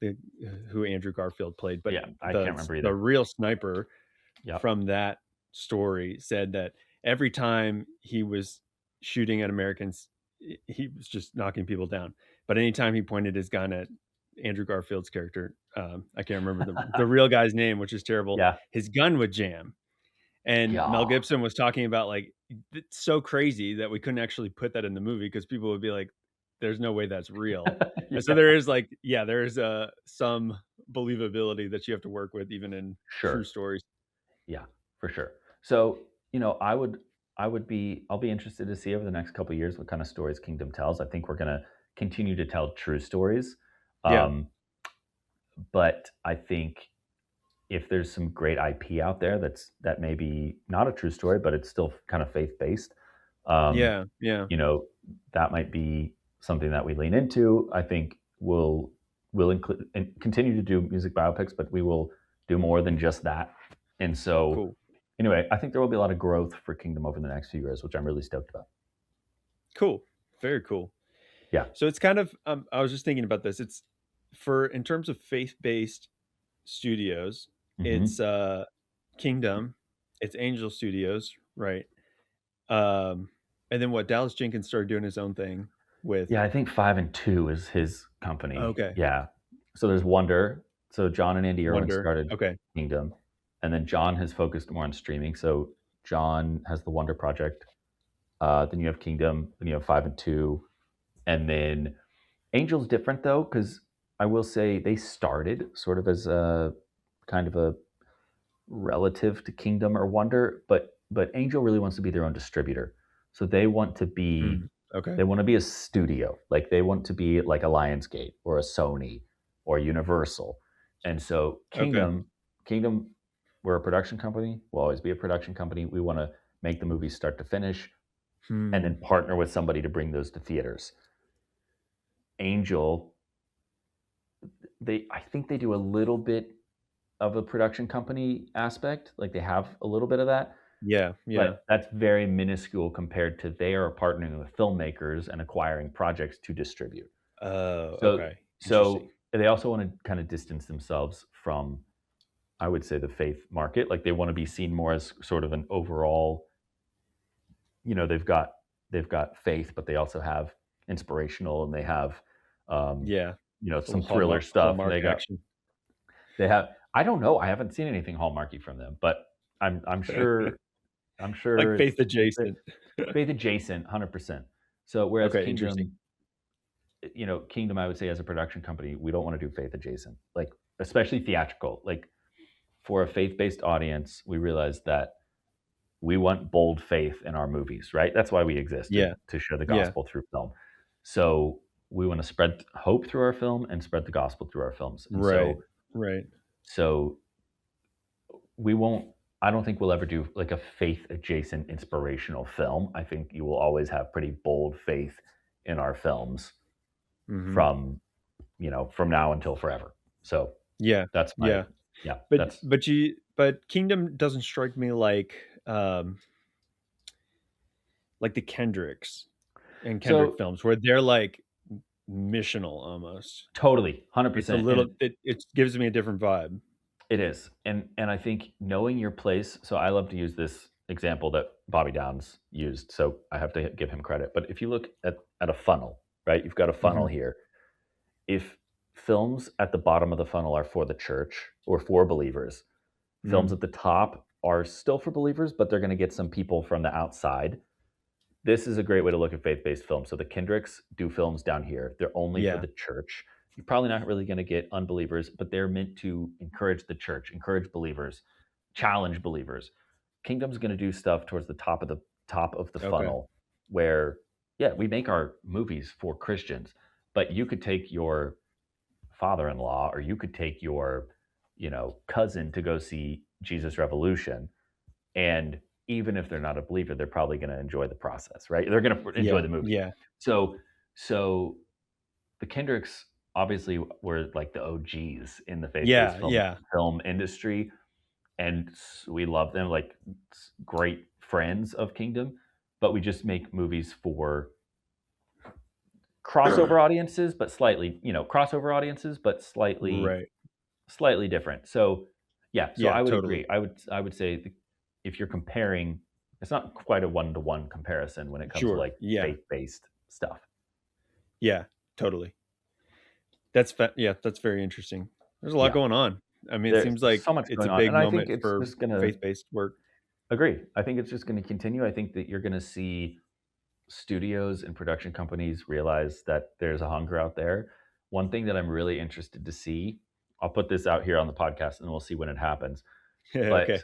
who Andrew Garfield played, but Yeah, I can't remember the either. real sniper Yep. from that story said that every time he was shooting at Americans, he was just knocking people down. But anytime he pointed his gun at Andrew Garfield's character, I can't remember the real guy's name, which is terrible. Yeah. His gun would jam, and Mel Yeah. Gibson was talking about like it's so crazy that we couldn't actually put that in the movie because people would be like, "There's no way that's real." And so Yeah. there is like, yeah, there is some believability that you have to work with even in true Sure. stories. Yeah, for sure. So, I'll be interested to see over the next couple of years what kind of stories Kingdom tells. I think we're gonna continue to tell true stories. Yeah. Um, but I think if there's some great IP out there that may be not a true story, but it's still kind of faith based, um, Yeah, yeah. you know, that might be something that we lean into. I think we'll include and continue to do music biopics, but we will do more than just that. And so, Cool. anyway, I think there will be a lot of growth for Kingdom over the next few years, which I'm really stoked about. Cool. Very cool. Yeah. So it's kind of I was just thinking about this. It's for in terms of faith-based studios, it's Hmm. Kingdom, it's Angel Studios, right? Um and then what Dallas Jenkins started doing his own thing with Yeah, I think 5 and 2 is his company. okay, Yeah. So there's Wonder. So John and Andy Irwin Wonder. started Okay. Kingdom, and then John has focused more on streaming. So John has the Wonder Project. Then you have Kingdom. Then you have 5 and 2, and then Angel's different though, because I will say they started sort of as a kind of a relative to Kingdom or Wonder, but Angel really wants to be their own distributor. So Hmm. Okay. they want to be a studio. Like they want to be like a Lionsgate or a Sony or Universal. And so Okay. Kingdom, we're a production company. We'll always be a production company. We want to make the movie start to finish and then Hmm. partner with somebody to bring those to theaters. Angel, they I think they do a little bit of a production company aspect. Like they have a little bit of that, Yeah, yeah. but that's very minuscule compared to they are partnering with filmmakers and acquiring projects to distribute. Oh, So okay. Interesting. so they also want to kind of distance themselves from, I would say, the faith market. Like they want to be seen more as sort of an overall, they've got faith, but they also have inspirational and they have um, Yeah. Some some thriller stuff and Hallmark action. they have I don't know, I haven't seen anything hallmarky from them, but I'm Like sure faith it's adjacent. faith adjacent 100%. So whereas Okay, interesting. Kingdom, I would say as a production company, we don't want to do faith adjacent, like especially theatrical. Like for a faith-based audience, we realize that we want bold faith in our movies, right? That's why we exist Yeah, to share the yeah. gospel through film. So we want to spread hope through our film and spread the gospel through our films. And Right, right. so we won't. I don't think we'll ever do like a faith adjacent inspirational film. I think you will always have pretty bold faith in our films Mhm. from from now until forever. So Yeah, that's my yeah. yeah, But that's but Kingdom doesn't strike me like the Kendricks and Kendrick so films where they're, like, missional almost. totally It's a 100%. little And it gives me a different vibe. it is. And I think knowing your place, so I love to use this example that Bobby Downs used. So I have to give him credit. But if you look at a funnel, right? You've got a funnel Mhm, here. If films at the bottom of the funnel are for the church or for believers, films mhm. at the top are still for believers, but they're going to get some people from the outside. This is a great way to look at faith-based films. So the Kendricks do films down here. They're only for Yeah, the church. You're probably not really going to get unbelievers, but they're meant to encourage the church, encourage believers, challenge believers. Kingdom's going to do stuff towards the top of the Okay. funnel where, yeah, we make our movies for Christians, but you could take your father-in-law or you could take your, cousin to go see Jesus Revolution, and even if they're not a believer, they're probably going to enjoy the process, right? They're going to enjoy Yeah. the movie. Yeah. So, so the Kendricks obviously were like the OGs in the faith-based Yeah. film Yeah. film industry, and we love them, like great friends of Kingdom. But we just make movies for crossover audiences, but slightly, crossover audiences, but Right. slightly different. So, yeah, so Yeah, I would totally. agree. I would say if you're comparing, it's not quite a one-to-one comparison when it comes to Sure. like Yeah. faith-based stuff. Yeah, totally. Yeah, that's very interesting. There's a lot Yeah, going on. I mean, it there's seems like so much it's a going on, big and I think moment it's for just gonna faith-based work. agree. I think it's just gonna continue. I think that you're gonna see studios and production companies realize that there's a hunger out there. One thing that I'm really interested to see, I'll put this out here on the podcast and we'll see when it happens. But Okay.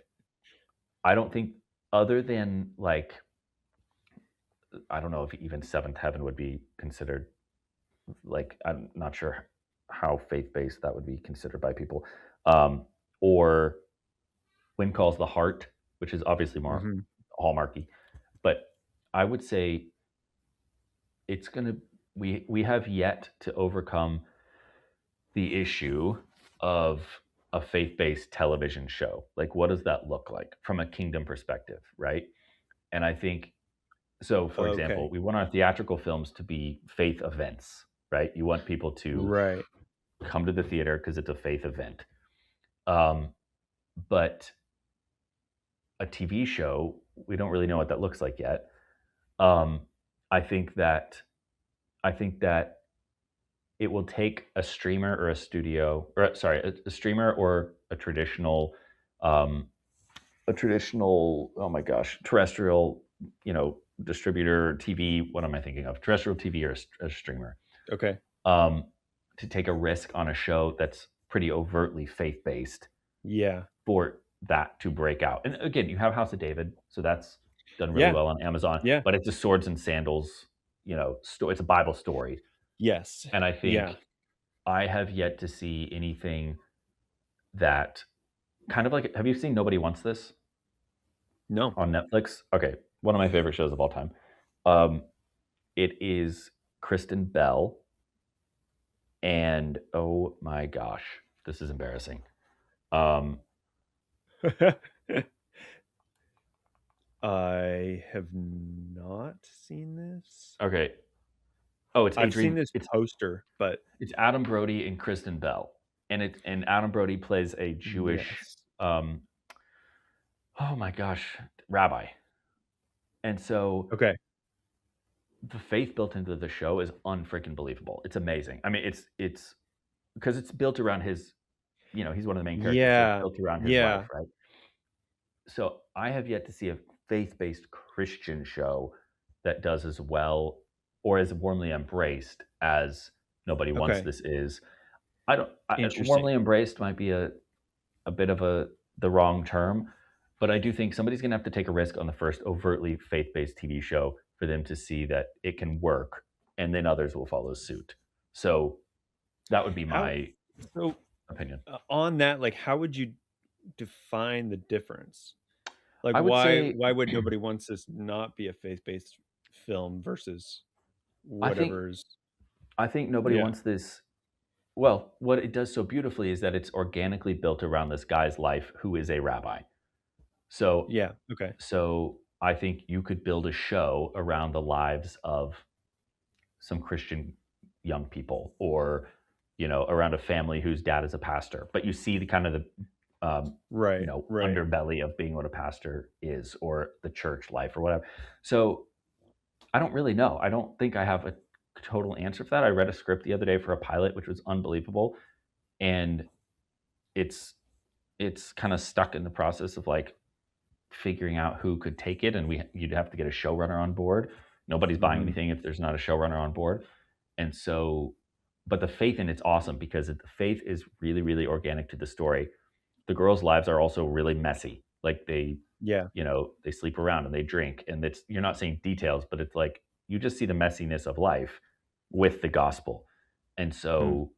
I don't think, other than like, I don't know if even Seventh Heaven would be considered, like, I'm not sure how faith based that would be considered by people. Or When Calls the Heart, which is obviously more Mhm. hallmarky. But I would say it's gonna we have yet to overcome the issue of a faith-based television show. Like, what does that look like from a kingdom perspective, right? And I think so. For example, Okay. we want our theatrical films to be faith events, right? You want people to Right. come to the theater because it's a faith event. Um, but a TV show, we don't really know what that looks like yet. Um, I think that I think that it will take a streamer or a studio, or sorry, a streamer or um, a traditional, oh my gosh, terrestrial, distributor TV. What am I thinking of? Terrestrial TV or a streamer, Okay. um, to take a risk on a show that's pretty overtly faith based Yeah. for that to break out. And again, you have House of David, so that's done really Yeah. well on Amazon. Yeah. But it's a swords and sandals, it's a Bible story, Yes. and I Yeah. think I have yet to see anything that kind of like. Have you seen Nobody Wants This No. on Netflix? Okay, one of my favorite shows of all time. Um, it is Kristen Bell, and oh my gosh, this is embarrassing. Um, I have not seen this. okay. Oh, it's I've seen Adrian. this poster, but It's Adam Brody and Kristen Bell, and Adam Brody plays a Jewish, yes. um, oh my gosh, rabbi, and so Okay. the faith built into the show is unfreaking believable. It's amazing. I mean, it's because it's built around his, he's one of the main characters, so it's Yeah. built around his life, Yeah. right? So I have yet to see a faith-based Christian show that does as well or as warmly embraced as Nobody Wants Okay. This is. I don't Interesting. warmly embraced might be a bit of the wrong term, but I do think somebody's going to have to take a risk on the first overtly faith-based TV show for them to see that it can work, and then others will follow suit. So that would be How my so opinion. on that, like, how would you define the difference? Like, I would say why would Nobody Wants This not be a faith-based film versus I think whatever's I think Nobody yeah. Wants This. Well, what it does so beautifully is that it's organically built around this guy's life who is a rabbi. So Yeah. Okay. so I think you could build a show around the lives of some Christian young people, or around a family whose dad is a pastor, but you see the kind of the Right. Right. underbelly of being what a pastor is, or the church life or whatever. So I don't really know. I don't think I have a total answer for that. I read a script the other day for a pilot which was unbelievable, and it's it's kind of stuck in the process of like figuring out who could take it, and you'd have to get a showrunner on board. Nobody's buying Mhm. anything if there's not a showrunner on board. And so but the faith in it's awesome because the faith is really, really organic to the story. The girls' lives are also really messy. Like Yeah. they sleep around and they drink, and it's you're not seeing details, but it's like you just see the messiness of life with the gospel. And Mm. so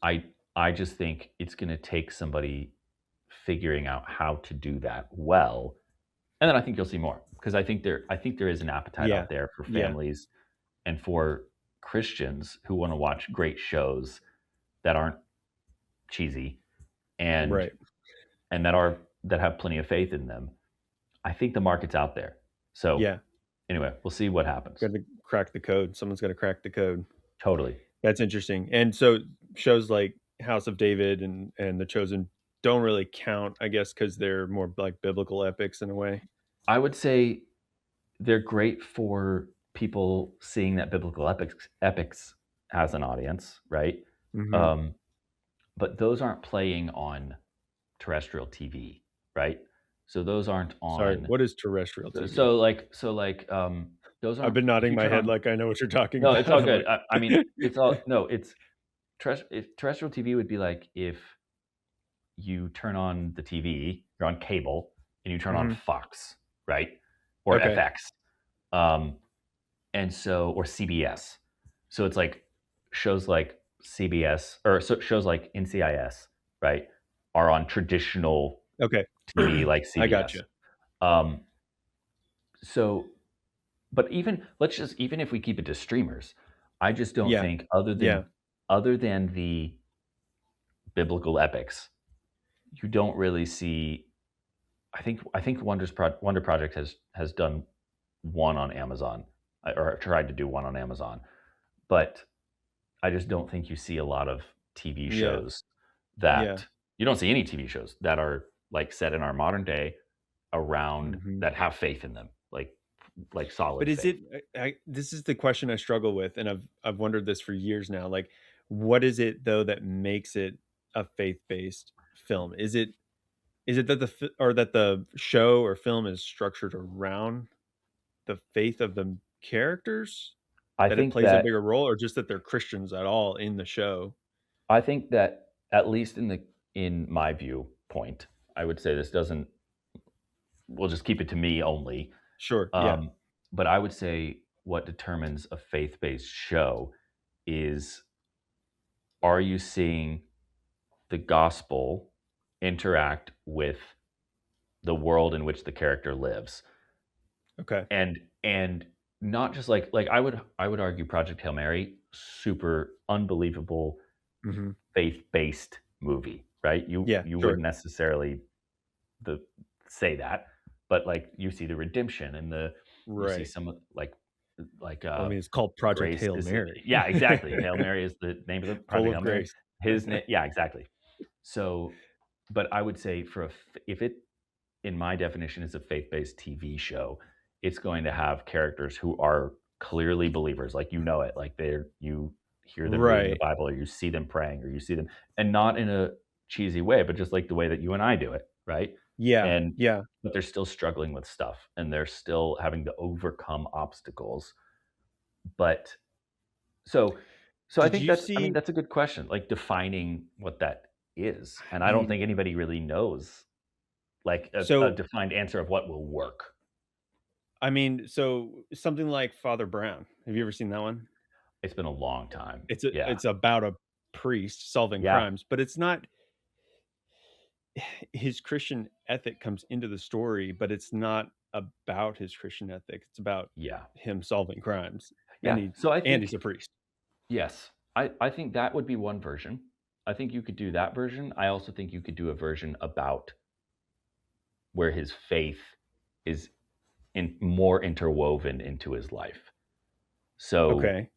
I I just think it's going to take somebody figuring out how to do that well, and then I think you'll see more because I think there is an appetite Yeah. out there for Yeah. families and for Christians who want to watch great shows that aren't cheesy and Right. that have plenty of faith in them. I think the market's out there. So Yeah. anyway, we'll see what happens. Got to crack the code. Someone's got to crack the code. Totally. That's interesting. And so shows like House of David and The Chosen don't really count, I guess, because they're more like biblical epics in a way. I would say they're great for people seeing that biblical epics has an audience, right? Hmm. Um, but those aren't playing on terrestrial TV, right? So those aren't Sorry, on. what is terrestrial TV? So those I've aren't. been If nodding you my turn head on, like I know what you're talking no, it's about. all I'm good. like, I mean, it's all no. It's terrestrial TV would be like if you turn on the TV, you're on cable, and you turn on hmm. Fox, right, or Okay. FX. Um, and so or CBS. So it's like shows like CBS or shows like NCIS, right, are on traditional Okay. TV like I CBS. gotcha. Um, so, but even if we keep it to streamers, I just don't Yeah. think Yeah. other than the biblical epics, you don't really see. I think Wonder Project has done one on Amazon or tried to do one on Amazon, but I just don't think you see a lot of TV Yeah. shows Yeah. that you don't see any TV shows that are like set in our modern day around Hmm. that have faith in them, like But solid is faith. it this is the question I struggle with, and I've wondered this for years now. Like, what is it though that makes it a faith-based film? Is it that or that the show or film is structured around the faith of the characters, I that it think plays a that bigger role, or just that they're Christians at all in the show? I think that at least in my viewpoint, I would say this doesn't. We'll just keep it to me only. Sure. Yeah. Um, but I would say what determines a faith-based show is, are you seeing the gospel interact with the world in which the character lives? Okay. And not just like I would argue Project Hail Mary, super unbelievable Hmm. faith-based movie, right? You Yeah. you Sure. wouldn't necessarily the say that, but like you see the redemption and you see Right. some of like Well, I mean, it's called Project Grace Hail is Mary. yeah, exactly. Hail Mary is the name of the Full Project of Hail Mary. grace. His name, yeah, exactly. So, but I would say if it in my definition is a faith-based TV show, it's going to have characters who are clearly believers, like it, like you hear them reading the Right. Bible, or you see them praying, or you see them, and not in a cheesy way, but just like the way that you and I do it, right? Yeah. And Yeah. but they're still struggling with stuff, and they're still having to overcome obstacles. But so I Did think you I mean, see that's a good question, like defining what that is. And I I don't mean, think anybody really knows like a so defined answer of what will work. so something like Father Brown. Have you ever seen that one? It's been a long time. Yeah. It's about a priest solving Yeah. crimes, but it's not his Christian ethic comes into the story, but it's not about his Christian ethic. It's about Yeah. him solving crimes, and Yeah. So I he's think a priest. yes. I think that would be one version. I think you could do that version. I also think you could do a version about where his faith is more interwoven into his life. So Okay.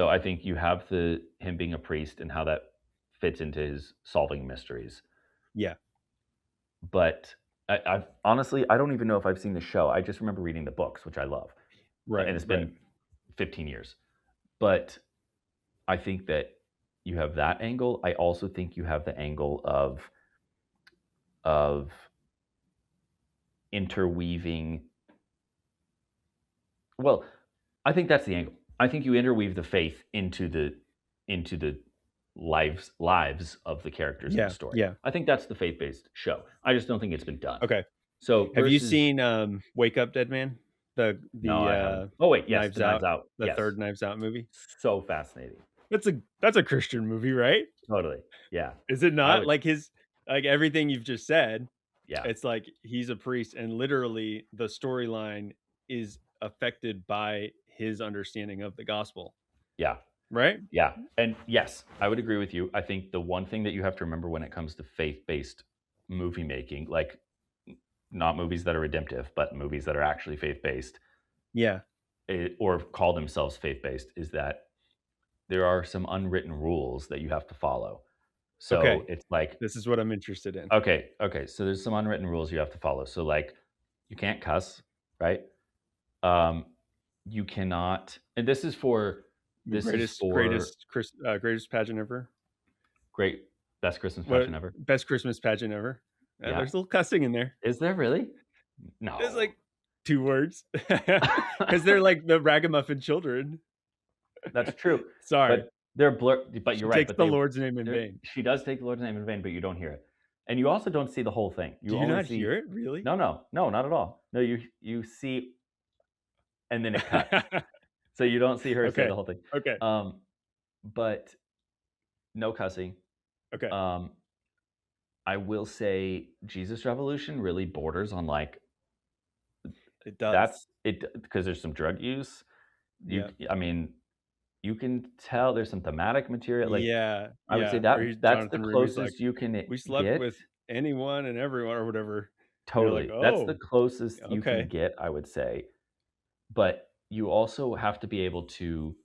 I think you have the him being a priest and how that fits into his solving mysteries. Yeah. But I've honestly, I don't even know if I've seen the show. I just remember reading the books, which I love, and Right. it's Right. been 15 years. But I think that you have that angle. I also think you have the angle of interweaving. Well, I think that's the angle. I think you interweave the faith into the lives of the characters in the Yeah, story. yeah. I think that's the faith-based show. I just don't think it's been done. Okay. So Have you versus seen, Wake Up, Dead Man? no, I haven't. Oh wait, yes, the Knives Knives Out Out. the Yes. 3rd Knives Out movie? So fascinating. That's a Christian movie, right? Totally. Yeah. Is it I not? would Like, everything you've just said, yeah. it's like he's a priest, and literally the storyline is affected by his understanding of the gospel, Yeah. right? Yeah. And yes, I would agree with you. I think the one thing that you have to remember when it comes to faith-based movie making, like not movies that are redemptive, but movies that are actually faith-based, Yeah. or call themselves faith-based, is that there are some unwritten rules that you have to follow. So Okay. it's like, This is what I'm interested in. okay, so there's some unwritten rules you have to follow. So like, you can't cuss, right? Um, you cannot, and this is for Greatest pageant ever. great best Christmas What pageant ever. best Christmas pageant ever. Yeah, There's a little cussing in there. is there really? There's No, like 2 words because 'cause they're like the ragamuffin children. that's true. Sorry. But they're blur. But She you're right. takes But the Lord's name in they're vain. she does take the Lord's name in vain, but you don't hear it, and you also don't see the whole thing. Do You you only not hear see it? Really? no, no, no, not at all. No, you see, and then it cuts. So you don't see her say Okay. the whole thing. Okay. Um, but no cussing. Okay. Um, I will say Jesus Revolution really borders on like It does. that's it because there's some drug use. Yeah. I mean, you can tell there's some thematic material. Like Yeah. I would say Yeah. Where that he's that's the Jonathan Remi's like, closest you can "We slept get. with anyone and everyone," or whatever. And you're like, Totally, that's the "Oh, closest you can okay." get, I would say. But you also have to be able to,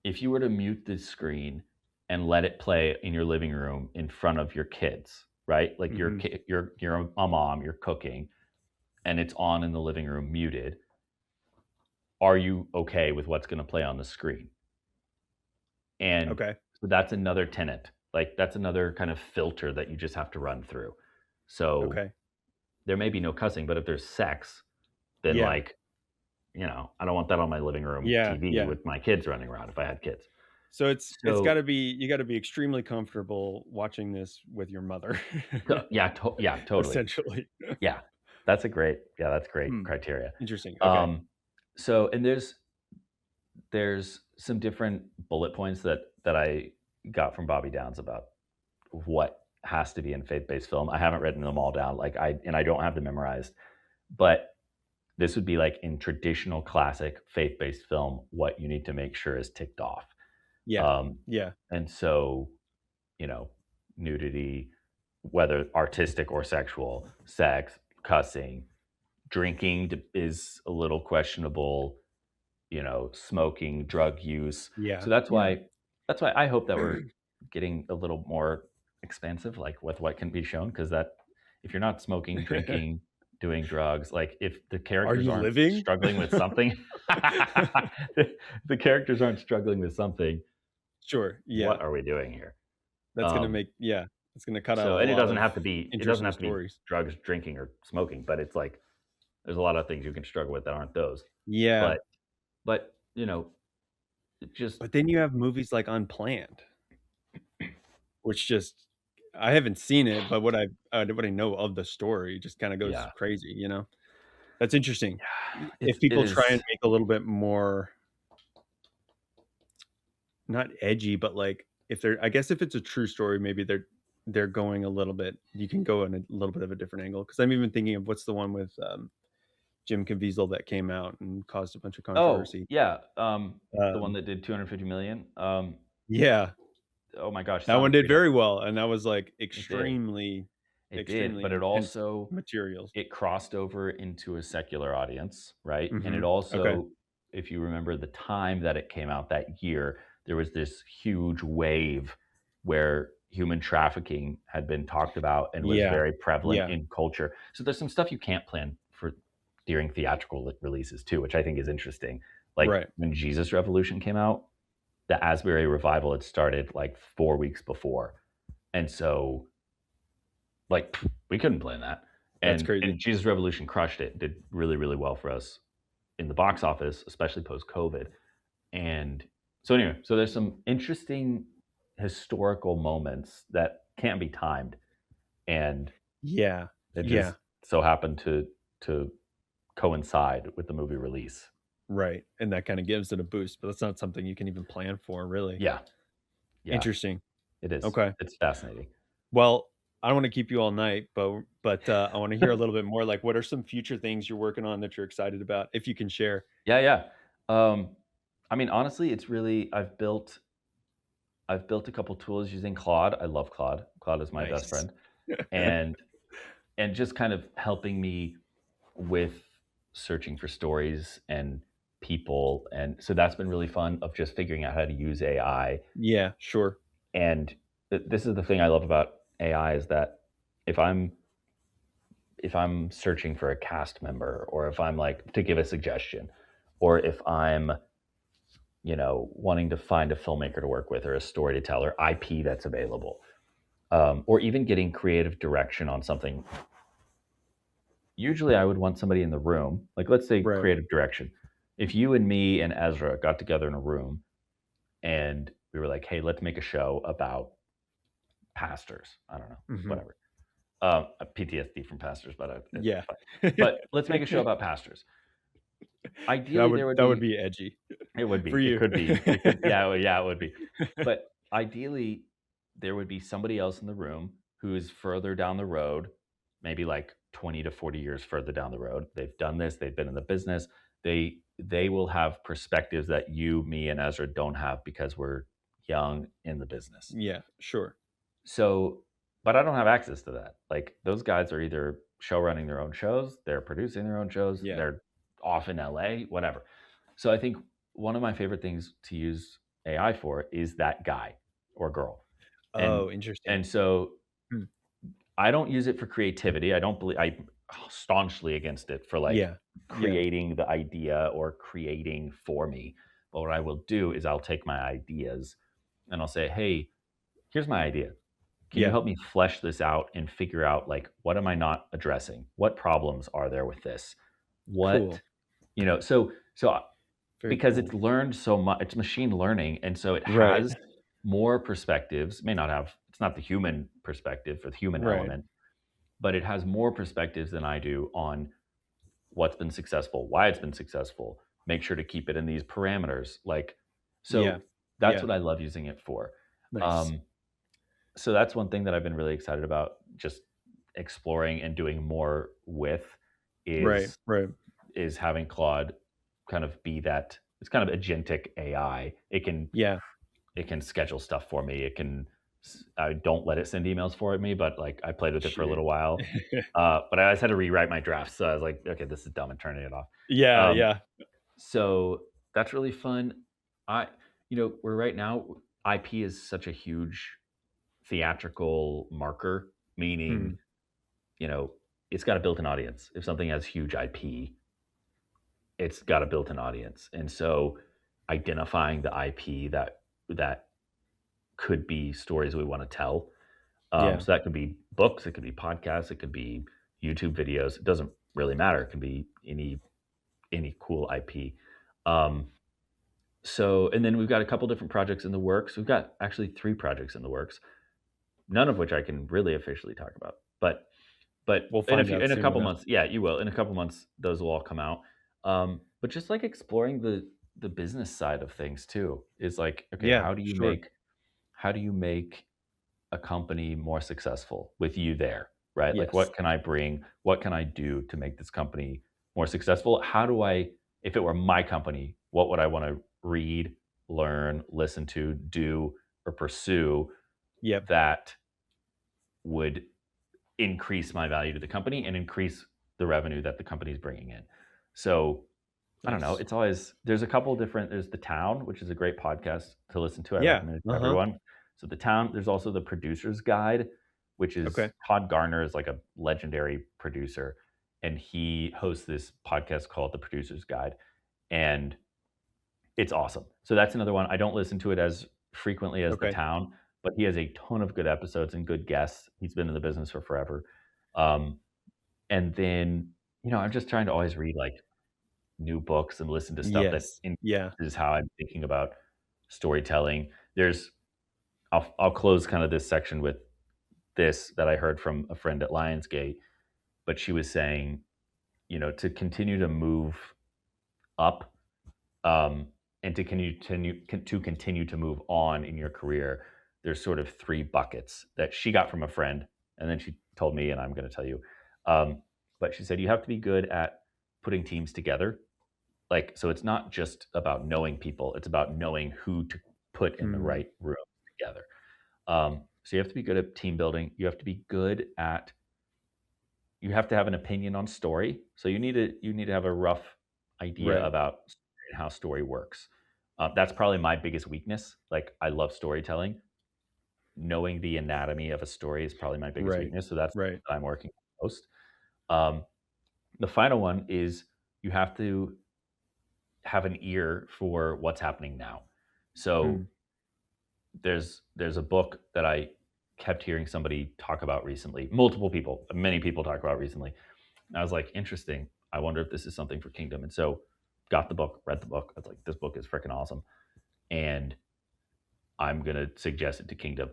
if you were to mute the screen and let it play in your living room in front of your kids, right? Like Mhm. you're a mom, you're cooking, and it's on in the living room muted. Are you okay with what's going to play on the screen? And Okay. so that's another tenet. Like that's another kind of filter that you just have to run through. So Okay. there may be no cussing, but if there's sex, then Yeah. like, I don't want that on my living room Yeah. TV Yeah. with my kids running around if I had kids. So it's So gotta be you gotta be extremely comfortable watching this with your mother, yeah, totally. essentially. Yeah. That's great Hmm, criteria. interesting. Okay. Um, so and there's some different bullet points that I got from Bobby Downs about what has to be in faith-based film. I haven't written them all down, like I don't have them memorized, but this would be like in traditional classic faith-based film, what you need to make sure is ticked off. Yeah. Um, Yeah. and so, you know, nudity, whether artistic or sexual, sex, cussing, drinking is a little questionable, smoking, drug use. Yeah. So Yeah. that's why I hope that we're getting a little more expansive, like with what can be shown, because that if you're not smoking, drinking, doing drugs, like if the Are characters you aren't living? struggling with something, the characters aren't struggling with something, Sure. what Yeah. are we doing here? That's gonna Um, make yeah. It's gonna cut out a so and lot of it doesn't interesting have to be stories. drugs, drinking, or smoking, but it's like there's a lot of things you can struggle with that aren't those. Yeah. But but it just But then you have movies like Unplanned, which just I haven't seen it, but what I know of the story just kinda goes yeah, crazy, you know? That's interesting. If it people try and is. make a little bit more not edgy, but, like, if they're I guess if it's a true story, maybe they're going a little bit you can go in a little bit of a different angle. Because 'cause I'm even thinking of what's the one with, Jim Caviezel that came out and caused a bunch of Oh, controversy. yeah, the one Um that did 250,000,000, Yeah, oh my gosh, that Sound one of did Freedom. very well, and that was, like, It did, it did, extremely but it intense also materials. it crossed over into a secular audience, right? And it Mhm. Okay. also, if you remember the time that it came out that year, there was this huge wave where human trafficking had been talked about and was Yeah. very prevalent Yeah. in culture. So there's some stuff you can't plan for during theatrical releases too, which I think is interesting. Like Right. when Jesus Revolution came out, the Asbury revival had started like 4 weeks before. And so like we couldn't plan that. That's And crazy. Jesus Revolution crushed it. Did really, really well for us in the box office, especially post-COVID. And so anyway, so there's some interesting historical moments that can't be timed, and Yeah. it Yeah. just so happened to coincide with the movie release. Right. And that kinda gives it a boost, but that's not something you can even plan for, really. Yeah, yeah, Interesting. it is. Okay. It's fascinating. Well, I don't wanna keep you all night, but I wanna hear a little bit more, like, what are some future things you're working on that you're excited about, if you can share? Yeah, yeah. I mean, honestly, it's really I've built a couple tools using Claude. I love Claude. Claude is my best Nice. friend, and just kind of helping me with searching for stories and people, and so that's been really fun of just figuring out how to use AI. Yeah, sure. And this is the thing I love about AI is that if I'm searching for a cast member, or if I'm like to give a suggestion, or if I'm wanting to find a filmmaker to work with or a story to tell or IP that's available, or even getting creative direction on something. Usually, I would want somebody in the room. Like, let's say Right. creative direction. If you and me and Ezra got together in a room and we were like, "Hey, let's make a show about pastors." I don't know, Mhm. whatever. PTSD from pastors, but it's Yeah. fine. But let's make a show about pastors. That Ideally, would there would that would be. be edgy It would for be. It you. could be. It could. Yeah. Yeah. It would be. But ideally, there would be somebody else in the room who is further down the road, maybe like 20 to 40 years further down the road. They've done this. They've been in the business. They will have perspectives that you, me, and Ezra don't have because we're young in the business. Yeah, sure. So, but I don't have access to that. Like those guys are either show running their own shows, they're producing their own shows, Yeah. they're off in LA, whatever. So I think one of my favorite things to use AI for is that guy or girl. And Oh, interesting. so Hmm. I don't use it for creativity. I don't believe I'm staunchly against it for like Yeah. Yeah. creating the idea or creating for me. But what I will do is I'll take my ideas and I'll say, "Hey, here's my idea. Can you Yeah. help me flesh this out and figure out like what am I not addressing? What problems are there with this? What, Cool. Very because it's cool. learned so much, it's machine learning, and so it Right. has more perspectives. May not have, it's not the human perspective or the human Right. element, but it has more perspectives than I do on what's been successful, why it's been successful. Make sure to keep it in these parameters. Like, Yeah. so that's Yeah. what I love using it for. Nice. Um, so that's one thing that I've been really excited about just exploring and doing more with Right. is Right. having Claude kind of be that. It's kind of agentic AI. Yeah. It can schedule stuff for me. I don't let it send emails for me, but like I played with it for a Sure. little while. But I always had to rewrite my drafts, so I was like, okay, this is dumb, and turning it off. Yeah, Um, yeah. so that's really fun. I, we're right now. IP is such a huge theatrical marker, Hmm. meaning, you know, it's got a built-in audience. If something has huge IP, it's got a built-in audience. And so identifying the IP that could be stories we want to tell. Yeah. So that could be books, it could be podcasts, it could be YouTube videos. It doesn't really matter. It can be any cool IP. Um, and then we've got a couple different projects in the works. We've got actually 3 projects in the works, none of which I can really officially talk about. But We'll in a find out in a soon couple enough. months, yeah, you will. In a couple months, those will all come out. But just like exploring the business side of things too is like, okay, Yeah, sure. how do you make a company more successful with you there, right? Like, Yes. what can I bring? What can I do to make this company more successful? How do I, if it were my company, what would I want to read, learn, listen to, do, or pursue Yep. that would increase my value to the company and increase the revenue that the company is bringing in? So I don't know. Nice. It's always, there's a couple different, there's The Town, which is a great podcast to listen to. I Yeah. recommend it to Uh-huh. everyone. So The Town, there's also The Producer's Guide, which is Okay. Todd Garner is like a legendary producer, and he hosts this podcast called The Producer's Guide, and it's awesome. So that's another one. I don't listen to it as frequently as The Okay. Town, but he has a ton of good episodes and good guests. He's been in the business for forever. Um, and then, I'm just trying to always read like new books and listen to stuff that Yes. Yeah. is how I'm thinking about storytelling. There's I'll close kind of this section with this that I heard from a friend at Lionsgate, but she was saying, to continue to move up, um, and to continue to move on in your career, there's sort of three buckets that she got from a friend, and then she told me, and I'm going to tell you. Um, but she said you have to be good at putting teams together. Like, so it's not just about knowing people; it's about knowing who to put in the Mm, right room together. So you have to be good at team building. You have to be good at you have to have an opinion on story. So you need to have a rough idea right. about how story works. That's probably my biggest weakness. Like, I love storytelling. Knowing the anatomy of a story is probably my biggest Right. weakness. So that's Right. what I'm working on most. Um, the final one is you have to have an ear for what's happening now. So Mm, there's a book that I kept hearing somebody talk about recently. Multiple people, many people talk about recently. And I was like, interesting. I wonder if this is something for Kingdom. And so got the book, read the book. I was like, this book is freaking awesome. And I'm gonna suggest it to Kingdom.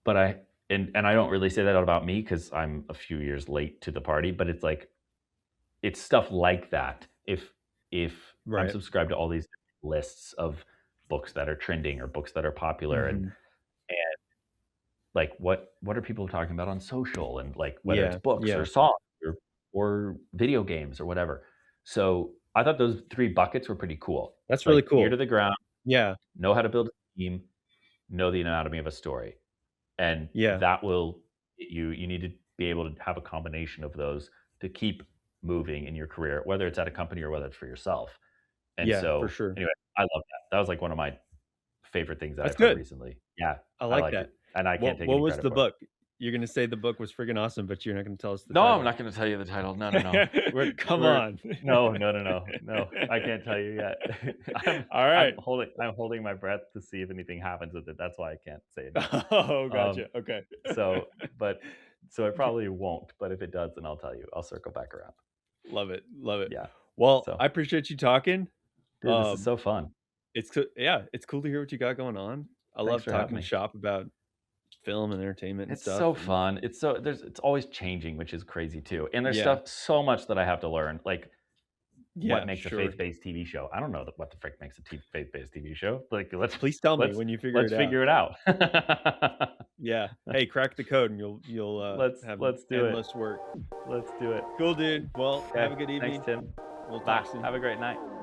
But and I don't really say that about me because I'm a few years late to the party, but it's like it's stuff like that. If I'm right. subscribed to all these lists of books that are trending or books that are popular, and Mhm. like what are people talking about on social, and like whether it's Yeah. books or Yeah. songs or video games or whatever. So I thought those three buckets were pretty cool. That's really Like, ear to cool. the ground, Yeah. know how to build a team, know the anatomy of a story. And Yeah. that will you need to be able to have a combination of those to keep moving in your career, whether it's at a company or whether it's for yourself. And Yeah, for so sure. anyway, I love that. That was like one of my favorite things that That's I've heard good. recently. Yeah, I I like liked that. it. And I can't take What any was credit the for it. book? You're gonna say the book was friggin' awesome, but you're not gonna tell us the No, I'm title. not gonna tell you the title. No, no, no. We're Come we're on. no, no, no, no, no. I can't tell you yet. I'm All I'm right. holding my breath to see if anything happens with it. That's why I can't say anything. Oh, Um, gotcha. Okay. so but so it probably won't, but if it does, then I'll tell you. I'll circle back around. Love it. Love it. Yeah. Well, So, I appreciate you talking. dude, this is Um, so fun. yeah, it's cool to hear what you got going on. I Thanks love for having talking me. shop about film and entertainment and It's stuff, so and fun. It's always changing, which is crazy too. And there's yeah. stuff so much that I have to learn. Like, what Yeah, makes a sure. faith-based TV show? I don't know what the frick makes a faith-based TV show. Like, let's Please tell me let's when you figure let's it out. figure it out. Yeah. Hey, crack the code and you'll let's have let's do it. endless work. Let's do it. Cool, dude. Well, have Okay. a good Thanks, evening. Tim. We'll Bye. talk soon. Have a great night.